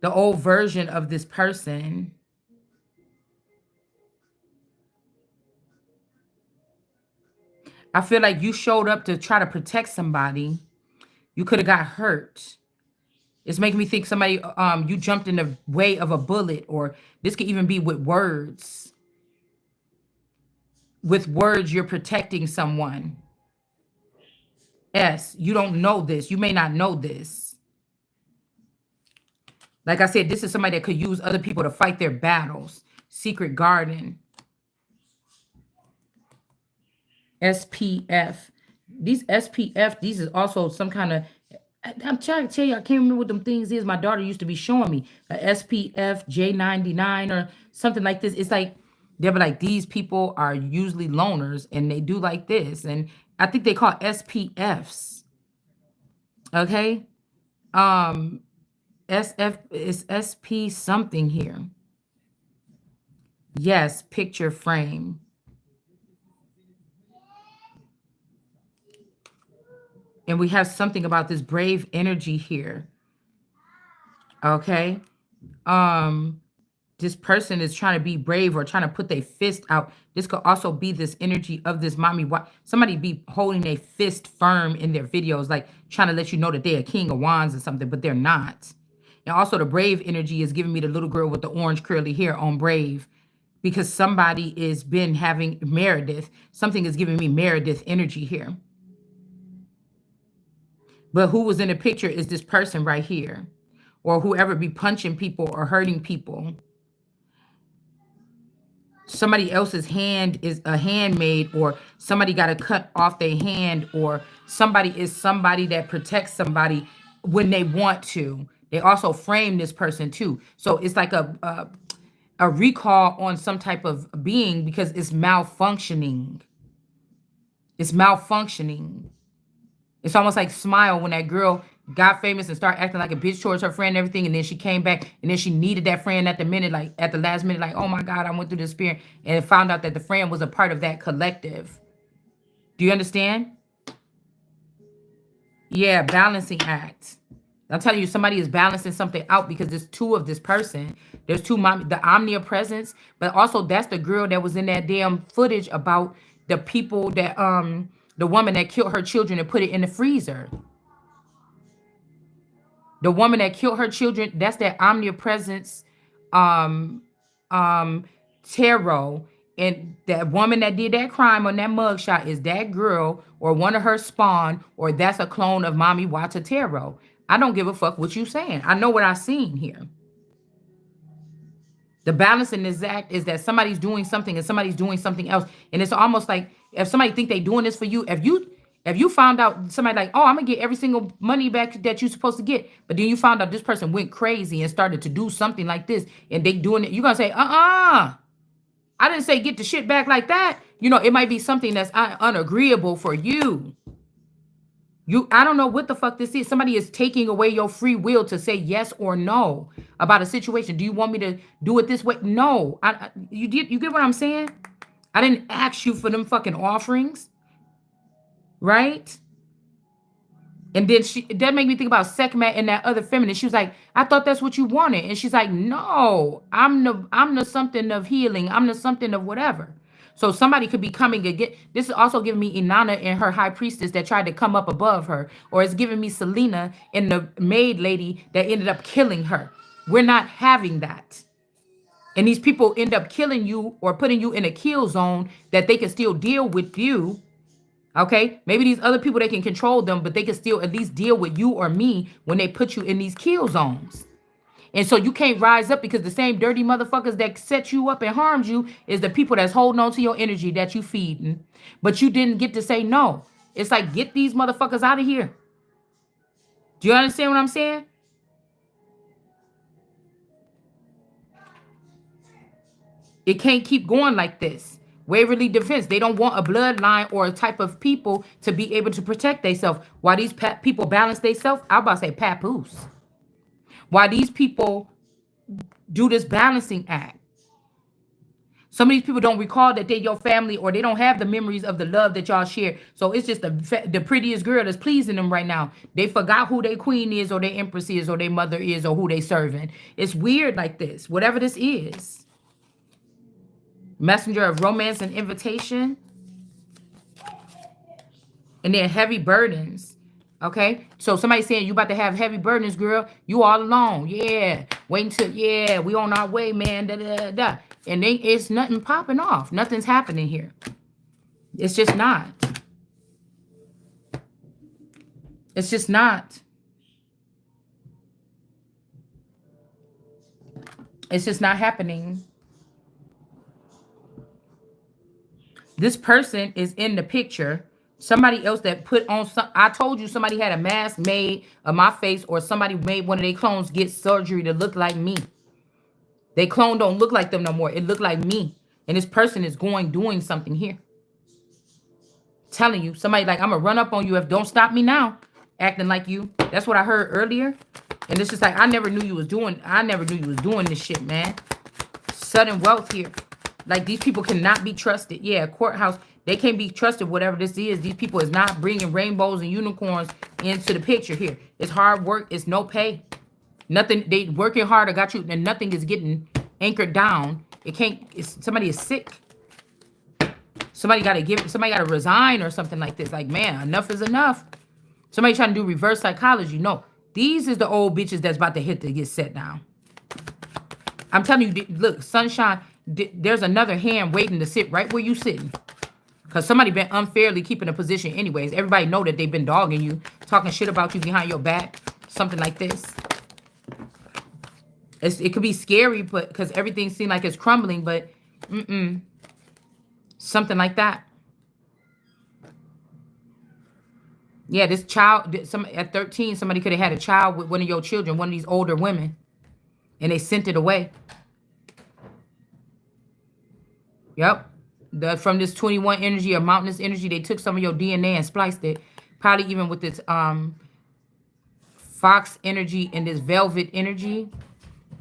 The old version of this person. I feel like you showed up to try to protect somebody. You could have got hurt. It's making me think somebody you jumped in the way of a bullet, or this could even be with words. With words, you're protecting someone. Yes, you don't know this. You may not know this. Like I said, this is somebody that could use other people to fight their battles. Secret Garden. SPF. These SPF, these is also some kind of, I'm trying to tell you, I can't remember what them things is. My daughter used to be showing me a SPF J99 or something like this. It's like they were like, these people are usually loners and they do like this. And I think they call SPFs. Okay. Um, SF is SP something here. Yes, picture frame. And we have something about this brave energy here. Okay. Um, this person is trying to be brave or trying to put their fist out. This could also be this energy of this mommy. Somebody be holding a fist firm in their videos, like trying to let you know that they're a king of wands or something, but they're not. And also the brave energy is giving me the little girl with the orange curly hair on brave, because somebody is been having Meredith. Something is giving me Meredith energy here. But who was in the picture is this person right here, or whoever be punching people or hurting people. Somebody else's hand is a handmaid, or somebody got to cut off their hand, or somebody is somebody that protects somebody when they want to. They also frame this person too. So it's like a recall on some type of being because it's malfunctioning. It's malfunctioning. It's almost like Smile when that girl got famous and started acting like a bitch towards her friend and everything, and then she came back and then she needed that friend at the minute, like at the last minute, like, oh my God, I went through this experience, and found out that the friend was a part of that collective. Do you understand? Yeah, balancing act. I'm telling you, somebody is balancing something out because there's two of this person. There's two mommy, the omnipresence, but also that's the girl that was in that damn footage about the people that the woman that killed her children and put it in the freezer. The woman that killed her children, that's that omnipresence um tarot. And that woman that did that crime on that mugshot is that girl or one of her spawn, or that's a clone of Mommy Wata Tarot. I don't give a fuck what you saying. I know what I seen here. The balance in this act is that somebody's doing something and somebody's doing something else. And it's almost like if somebody think they doing this for you, If you found out somebody like, oh, I'm gonna get every single money back that you're supposed to get, but then you found out this person went crazy and started to do something like this, and they doing it, you're gonna say, I didn't say get the shit back like that. You know, it might be something that's unagreeable for you. I don't know what the fuck this is. Somebody is taking away your free will to say yes or no about a situation. Do you want me to do it this way? No. You get what I'm saying? I didn't ask you for them fucking offerings, right? And then that made me think about Sekhmet and that other feminine. She was like, I thought that's what you wanted. And she's like, no, I'm the something of healing. I'm the something of whatever. So somebody could be coming again. This is also giving me Inanna and her high priestess that tried to come up above her. Or it's giving me Selena and the maid lady that ended up killing her. We're not having that. And these people end up killing you or putting you in a kill zone that they can still deal with you. Okay, maybe these other people, they can control them, but they can still at least deal with you or me when they put you in these kill zones. And so you can't rise up because the same dirty motherfuckers that set you up and harmed you is the people that's holding on to your energy that you feeding. But you didn't get to say no. It's like, get these motherfuckers out of here. Do you understand what I'm saying? It can't keep going like this. Waverly Defense, they don't want a bloodline or a type of people to be able to protect themselves. While these people balance themselves, I'm about to say papoose. While these people do this balancing act. Some of these people don't recall that they're your family, or they don't have the memories of the love that y'all share. So it's just the prettiest girl that's pleasing them right now. They forgot who their queen is, or their empress is, or their mother is, or who they serving. It's weird like this, whatever this is. Messenger of romance and invitation. And then heavy burdens. Okay? So somebody saying you about to have heavy burdens, girl. You all alone. Yeah. Waiting till, yeah, we on our way, man. Da, da, da, da. And then it's nothing popping off. Nothing's happening here. It's just not. It's just not. It's just not happening. This person is in the picture. Somebody else that put on some. I told you somebody had a mask made of my face, or somebody made one of their clones get surgery to look like me. They clone don't look like them no more. It looked like me. And this person is doing something here. Telling you, somebody like, I'm gonna run up on you if don't stop me now. Acting like you. That's what I heard earlier. And it's just like, I never knew you was doing this shit, man. Sudden wealth here. Like, these people cannot be trusted. Yeah, courthouse, they can't be trusted, whatever this is. These people is not bringing rainbows and unicorns into the picture here. It's hard work. It's no pay. Nothing. They working hard. I got you. And nothing is getting anchored down. It can't. Somebody is sick. Somebody got to resign or something like this. Like, man, enough is enough. Somebody trying to do reverse psychology. No, these is the old bitches that's about to get set down. I'm telling you, look, sunshine. There's another hand waiting to sit right where you sitting. Because somebody been unfairly keeping a position anyways. Everybody know that they've been dogging you, talking shit about you behind your back. Something like this. It could be scary, but because everything seems like it's crumbling, but something like that. Yeah, this child, at 13, somebody could have had a child with one of your children, one of these older women. And they sent it away. Yep. From this 21 energy or mountainous energy, they took some of your DNA and spliced it. Probably even with this fox energy and this velvet energy.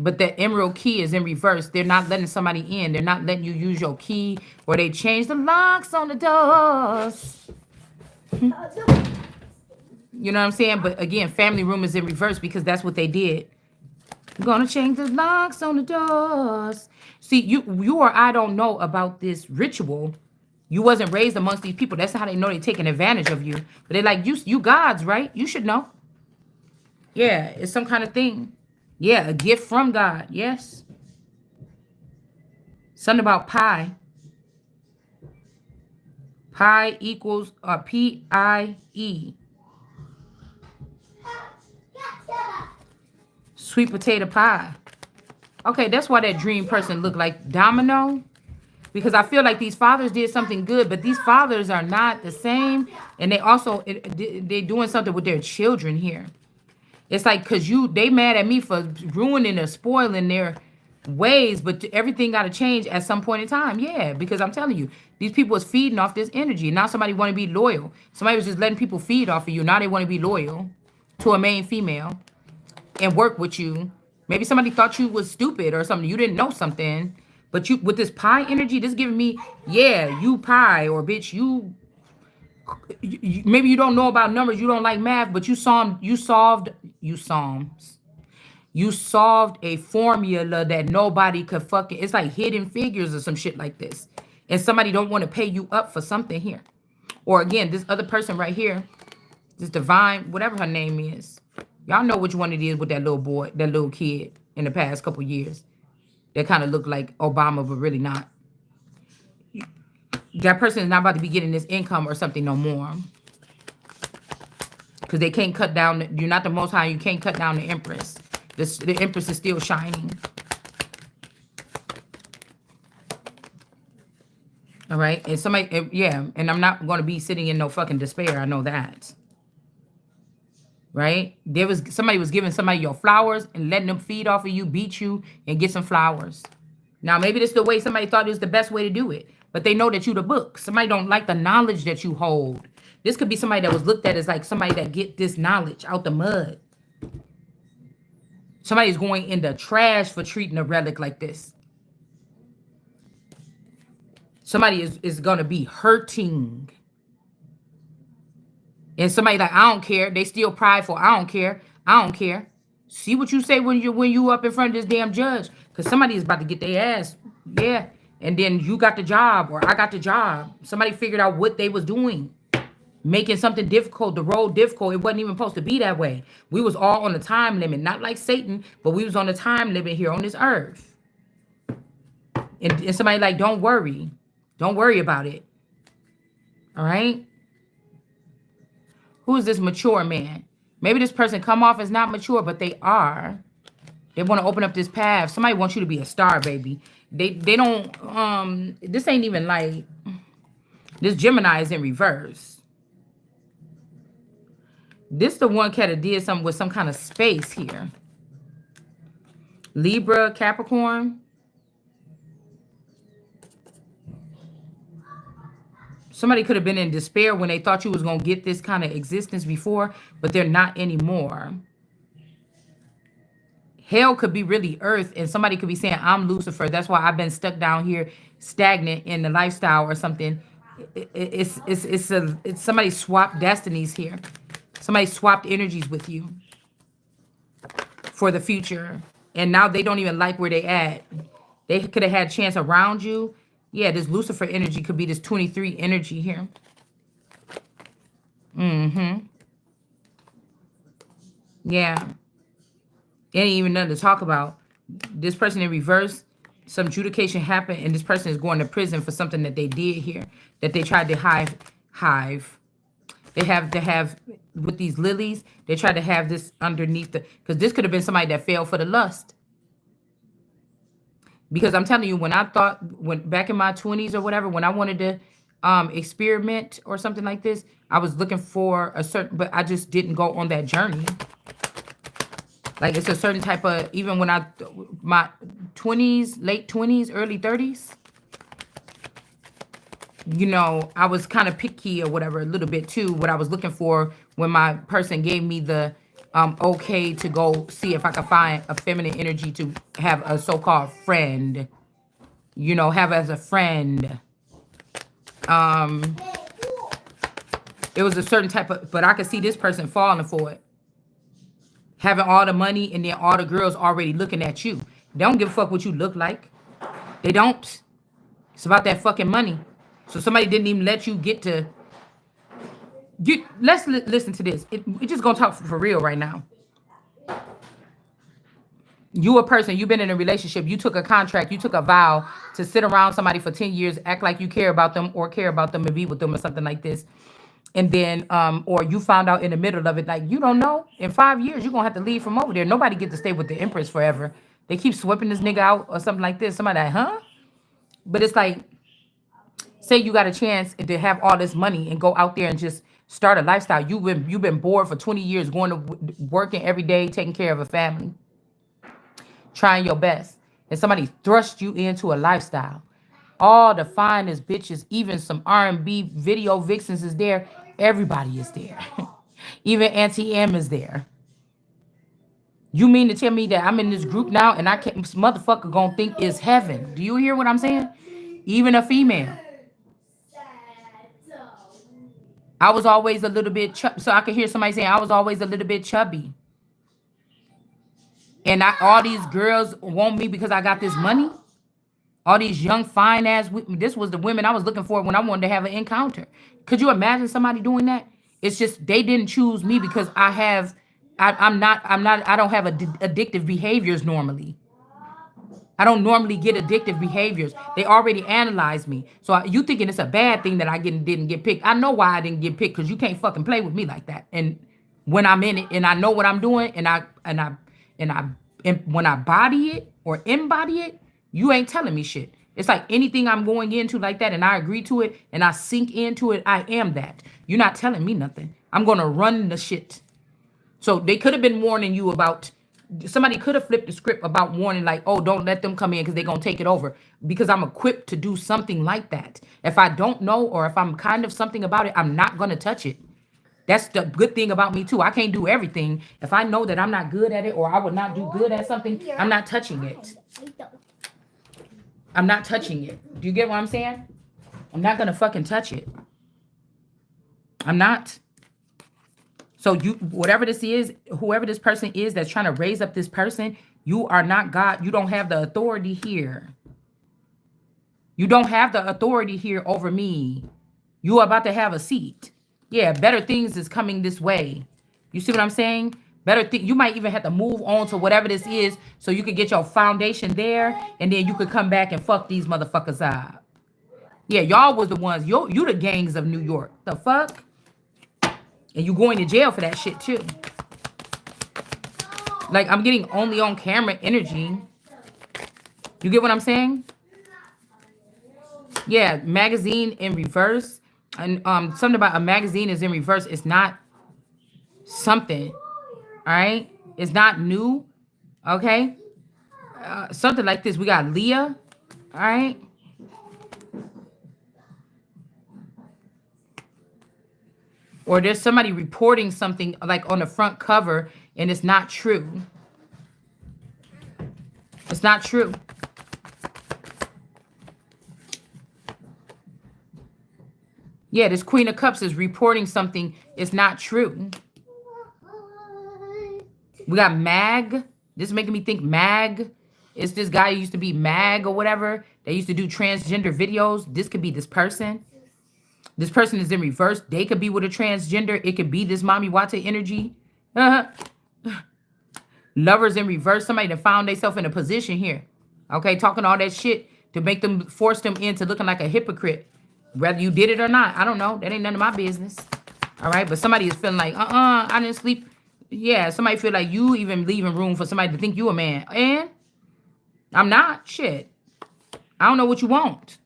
But that emerald key is in reverse. They're not letting somebody in. They're not letting you use your key. Or they change the locks on the doors. You know what I'm saying? But again, family room is in reverse because that's what they did. I'm gonna change the locks on the doors. See, you or I don't know about this ritual. You wasn't raised amongst these people. That's how they know they're taking advantage of you. But they're like, you gods, right? You should know. Yeah, it's some kind of thing. Yeah, a gift from God. Yes. Something about pi. Pi equals P-I-E. Sweet potato pie. Okay, that's why that dream person looked like Domino. because I feel like these fathers did something good, but these fathers are not the same, and they also they're doing something with their children here. It's like because they mad at me for ruining or spoiling their ways, but everything got to change at some point in time. Yeah, because I'm telling you, these people is feeding off this energy. Now somebody want to be loyal. Somebody was just letting people feed off of you. Now they want to be loyal to a main female and work with you. Maybe somebody thought you was stupid or something. You didn't know something. But you with this pie energy, this giving me, yeah, you pie or bitch, maybe you don't know about numbers, you don't like math, but you solved a formula that nobody could fucking, it's like hidden figures or some shit like this. And somebody don't want to pay you up for something here. Or again, this other person right here, this divine, whatever her name is. Y'all know which one it is with that little boy, that little kid in the past couple years. That kind of looked like Obama, but really not. That person is not about to be getting this income or something no more. Because they can't cut down, you're not the Most High, you can't cut down the Empress. The Empress is still shining. All right? And somebody, yeah, and I'm not going to be sitting in no fucking despair. I know that. Right? Somebody was giving somebody your flowers and letting them feed off of you, beat you, and get some flowers. Now, maybe this is the way somebody thought it was the best way to do it. But they know that you the book. Somebody don't like the knowledge that you hold. This could be somebody that was looked at as like somebody that get this knowledge out the mud. Somebody's going in the trash for treating a relic like this. Somebody is going to be hurting. And somebody like, I don't care. They still prideful. I don't care. I don't care. See what you say when you up in front of this damn judge. Because somebody is about to get their ass. Yeah. And then you got the job or I got the job. Somebody figured out what they was doing. Making something difficult, the road difficult. It wasn't even supposed to be that way. We was all on the time limit. Not like Satan, but we was on the time limit here on this earth. And somebody like, don't worry. Don't worry about it. All right? Who is this mature man? Maybe this person come off as not mature, but they are. They want to open up this path. Somebody wants you to be a star, baby. They don't, this ain't even like, this Gemini is in reverse. This the one cat that did something with some kind of space here. Libra, Capricorn. Somebody could have been in despair when they thought you was going to get this kind of existence before, but they're not anymore. Hell could be really earth, and somebody could be saying, I'm Lucifer. That's why I've been stuck down here, stagnant in the lifestyle or something. It's somebody swapped destinies here. Somebody swapped energies with you for the future. And now they don't even like where they at. They could have had a chance around you. Yeah, this Lucifer energy could be this 23 energy here. Yeah. Ain't even nothing to talk about. This person in reverse, some adjudication happened, and this person is going to prison for something that they did here, that they tried to hive. They have to have, with these lilies, they tried to have this underneath because this could have been somebody that fell for the lust. Because I'm telling you, when back in my 20s or whatever, when I wanted to experiment or something like this, I was looking for a certain, but I just didn't go on that journey. Like it's a certain type of, even when my 20s, late 20s, early 30s, you know, I was kind of picky or whatever a little bit too, what I was looking for when my person gave me the okay to go see if I could find a feminine energy to have a so-called friend, you know, have as a friend. It was a certain type of, but I could see this person falling for it. Having all the money and then all the girls already looking at you. They don't give a fuck what you look like. They don't. It's about that fucking money. So somebody didn't even let you get to... Let's listen to this. We're just going to talk for real right now. You a person, you've been in a relationship, you took a contract, you took a vow to sit around somebody for 10 years, act like you care about them and be with them or something like this. And then, or you found out in the middle of it, like, you don't know, in 5 years, you're going to have to leave from over there. Nobody get to stay with the Empress forever. They keep sweeping this nigga out or something like this. Somebody like, huh? But it's like, Say you got a chance to have all this money and go out there and just start a lifestyle. You've been bored for 20 years, going to working every day, taking care of a family, trying your best, and somebody thrust you into a lifestyle. All the finest bitches, even some R&B video vixens is there. Everybody is there. Even Auntie M is there. You mean to tell me that I'm in this group now and I can't, this motherfucker gonna think it's heaven? Do you hear what I'm saying? Even a female. I was always a little bit so I could hear somebody saying I was always a little bit chubby. And all these girls want me because I got this money. All these young, fine ass, this was the women I was looking for when I wanted to have an encounter. Could you imagine somebody doing that? It's just they didn't choose me because I don't have addictive behaviors normally. I don't normally get addictive behaviors. They already analyzed me. So you thinking it's a bad thing that I didn't get picked. I know why I didn't get picked, because you can't fucking play with me like that. And when I'm in it and I know what I'm doing and when I body it or embody it, you ain't telling me shit. It's like anything I'm going into like that and I agree to it and I sink into it, I am that. You're not telling me nothing. I'm going to run the shit. So they could have been warning you about, somebody could have flipped the script about warning like, oh, don't let them come in because they're going to take it over, because I'm equipped to do something like that. If I don't know or if I'm kind of something about it, I'm not going to touch it. That's the good thing about me too. I can't do everything. If I know that I'm not good at it or I would not do good at something, I'm not touching it. I'm not touching it. Do you get what I'm saying? I'm not going to fucking touch it. I'm not. So you, whatever this is, whoever this person is that's trying to raise up this person, you are not God. You don't have the authority here. You don't have the authority here over me. You are about to have a seat. Yeah, better things is coming this way. You see what I'm saying? Better thing. You might even have to move on to whatever this is so you could get your foundation there, and then you could come back and fuck these motherfuckers up. Yeah, y'all was the ones. You the gangs of New York. The fuck? And you going to jail for that shit too. Like, I'm getting only on camera energy. You get what I'm saying? Yeah, magazine in reverse. And something about a magazine is in reverse. It's not something. All right? It's not new. Okay? Something like this. We got Leah. All right? Or there's somebody reporting something like on the front cover and it's not true. It's not true. Yeah, this Queen of Cups is reporting something. It's not true. We got Mag. This is making me think Mag. It's this guy who used to be Mag or whatever. They used to do transgender videos. This could be this person. This person is in reverse. They could be with a transgender. It could be this Mommy Wate energy. Lovers in reverse. Somebody that found themselves in a position here. Okay, talking all that shit to make them, force them into looking like a hypocrite. Whether you did it or not, I don't know. That ain't none of my business. All right, but somebody is feeling like, I didn't sleep. Yeah, somebody feel like you even leaving room for somebody to think you a man. And I'm not. Shit. I don't know what you want.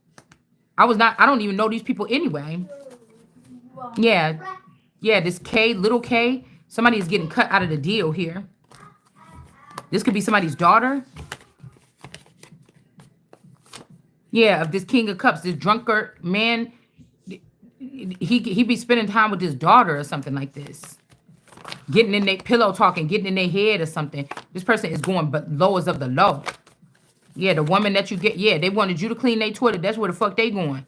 I don't even know these people anyway. Yeah. Yeah, this K, little K, somebody is getting cut out of the deal here. This could be somebody's daughter. Yeah, of this King of Cups, this drunkard man, he be spending time with his daughter or something like this. Getting in their pillow talking, getting in their head or something. This person is going but lowest of the low. Yeah, the woman that you get, yeah, they wanted you to clean their toilet. That's where the fuck they going.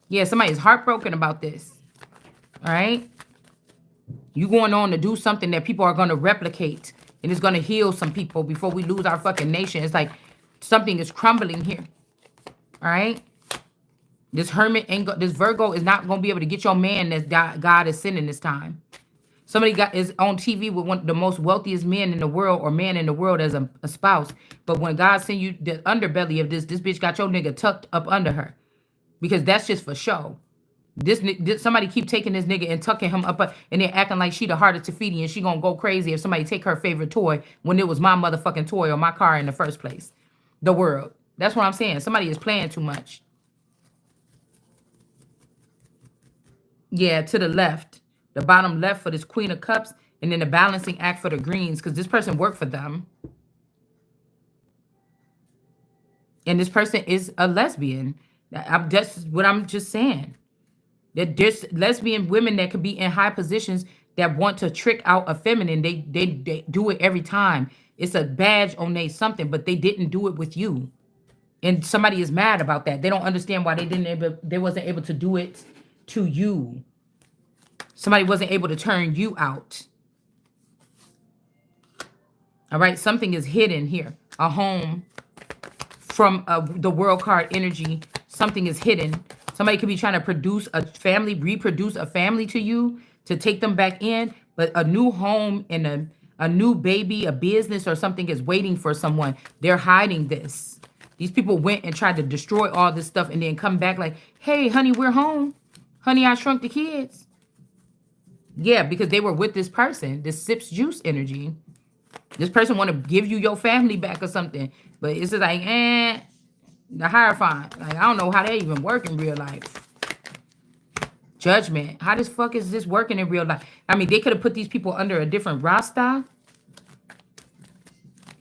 Yeah, somebody is heartbroken about this. All right? You going on to do something that people are going to replicate. And it's going to heal some people before we lose our fucking nation. It's like something is crumbling here. All right? This hermit, this Virgo is not going to be able to get your man that God is sending this time. Somebody is on TV with one of the most wealthiest men in the world or man in the world as a spouse. But when God send you the underbelly of this bitch got your nigga tucked up under her. Because that's just for show. Somebody keep taking this nigga and tucking him up and they're acting like she the heart of Tafiti and she gonna go crazy if somebody take her favorite toy when it was my motherfucking toy or my car in the first place. The world. That's what I'm saying. Somebody is playing too much. Yeah, to the left. The bottom left for this Queen of Cups, and then the balancing act for the greens, because this person worked for them. And this person is a lesbian. That's what I'm just saying. That there's lesbian women that could be in high positions that want to trick out a feminine. They do it every time. It's a badge on they something, but they didn't do it with you. And somebody is mad about that. They don't understand why they wasn't able to do it to you. Somebody wasn't able to turn you out. All right, something is hidden here. A home from the world card energy. Something is hidden. Somebody could be trying to produce a family, reproduce a family to you to take them back in, but a new home and a new baby, a business or something is waiting for someone. They're hiding this. These people went and tried to destroy all this stuff and then come back like, hey, honey, we're home. Honey, I shrunk the kids. Yeah, because they were with this person, this sips juice energy. This person want to give you your family back or something. But it's just like, the Hierophant. Like, I don't know how they even work in real life. Judgment. How the fuck is this working in real life? I mean, they could have put these people under a different rasta.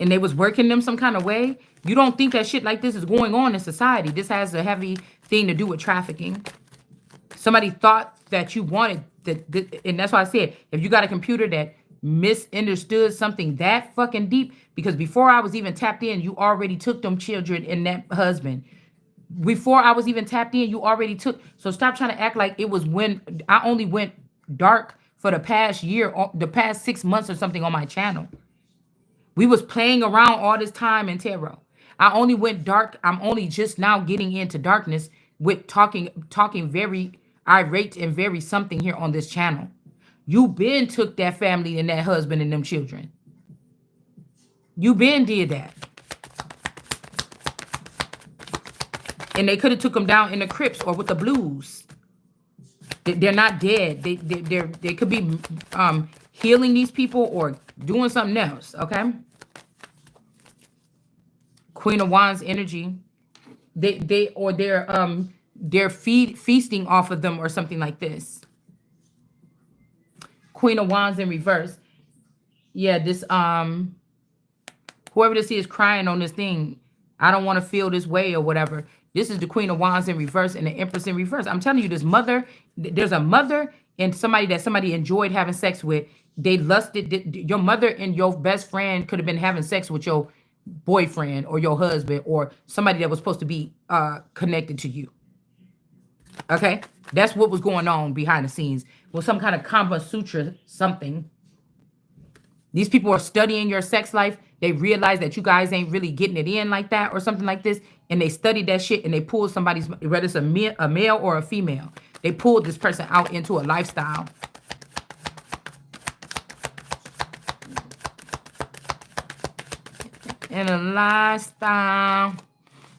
And they was working them some kind of way. You don't think that shit like this is going on in society. This has a heavy thing to do with trafficking. Somebody thought that you wanted that, and that's why I said, if you got a computer that misunderstood something that fucking deep, because before I was even tapped in, you already took them children and that husband. Before I was even tapped in, you already took. So stop trying to act like it was when I only went dark for the past year, or the past 6 months or something on my channel. We was playing around all this time in tarot. I only went dark. I'm only just now getting into darkness with talking very irate and very something here on this channel. You been took that family and that husband and them children. You been did that. And they could have took them down in the crypts or with the blues. They're not dead. They could be healing these people or doing something else, okay? Queen of Wands energy. They're feasting off of them or something like this. Queen of Wands in reverse. Yeah, this whoever this is crying on this thing, I don't want to feel this way or whatever. This is the Queen of Wands in reverse and the Empress in reverse. I'm telling you, there's a mother and somebody that somebody enjoyed having sex with. They lusted. Your mother and your best friend could have been having sex with your boyfriend or your husband or somebody that was supposed to be connected to you. Okay? That's what was going on behind the scenes. With some kind of Kama Sutra something. These people are studying your sex life. They realize that you guys ain't really getting it in like that or something like this. And they studied that shit and they pulled somebody's, whether it's a male or a female. They pulled this person out into a lifestyle. And a lifestyle.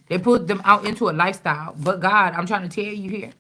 They pulled them out into a lifestyle. But God, I'm trying to tell you here.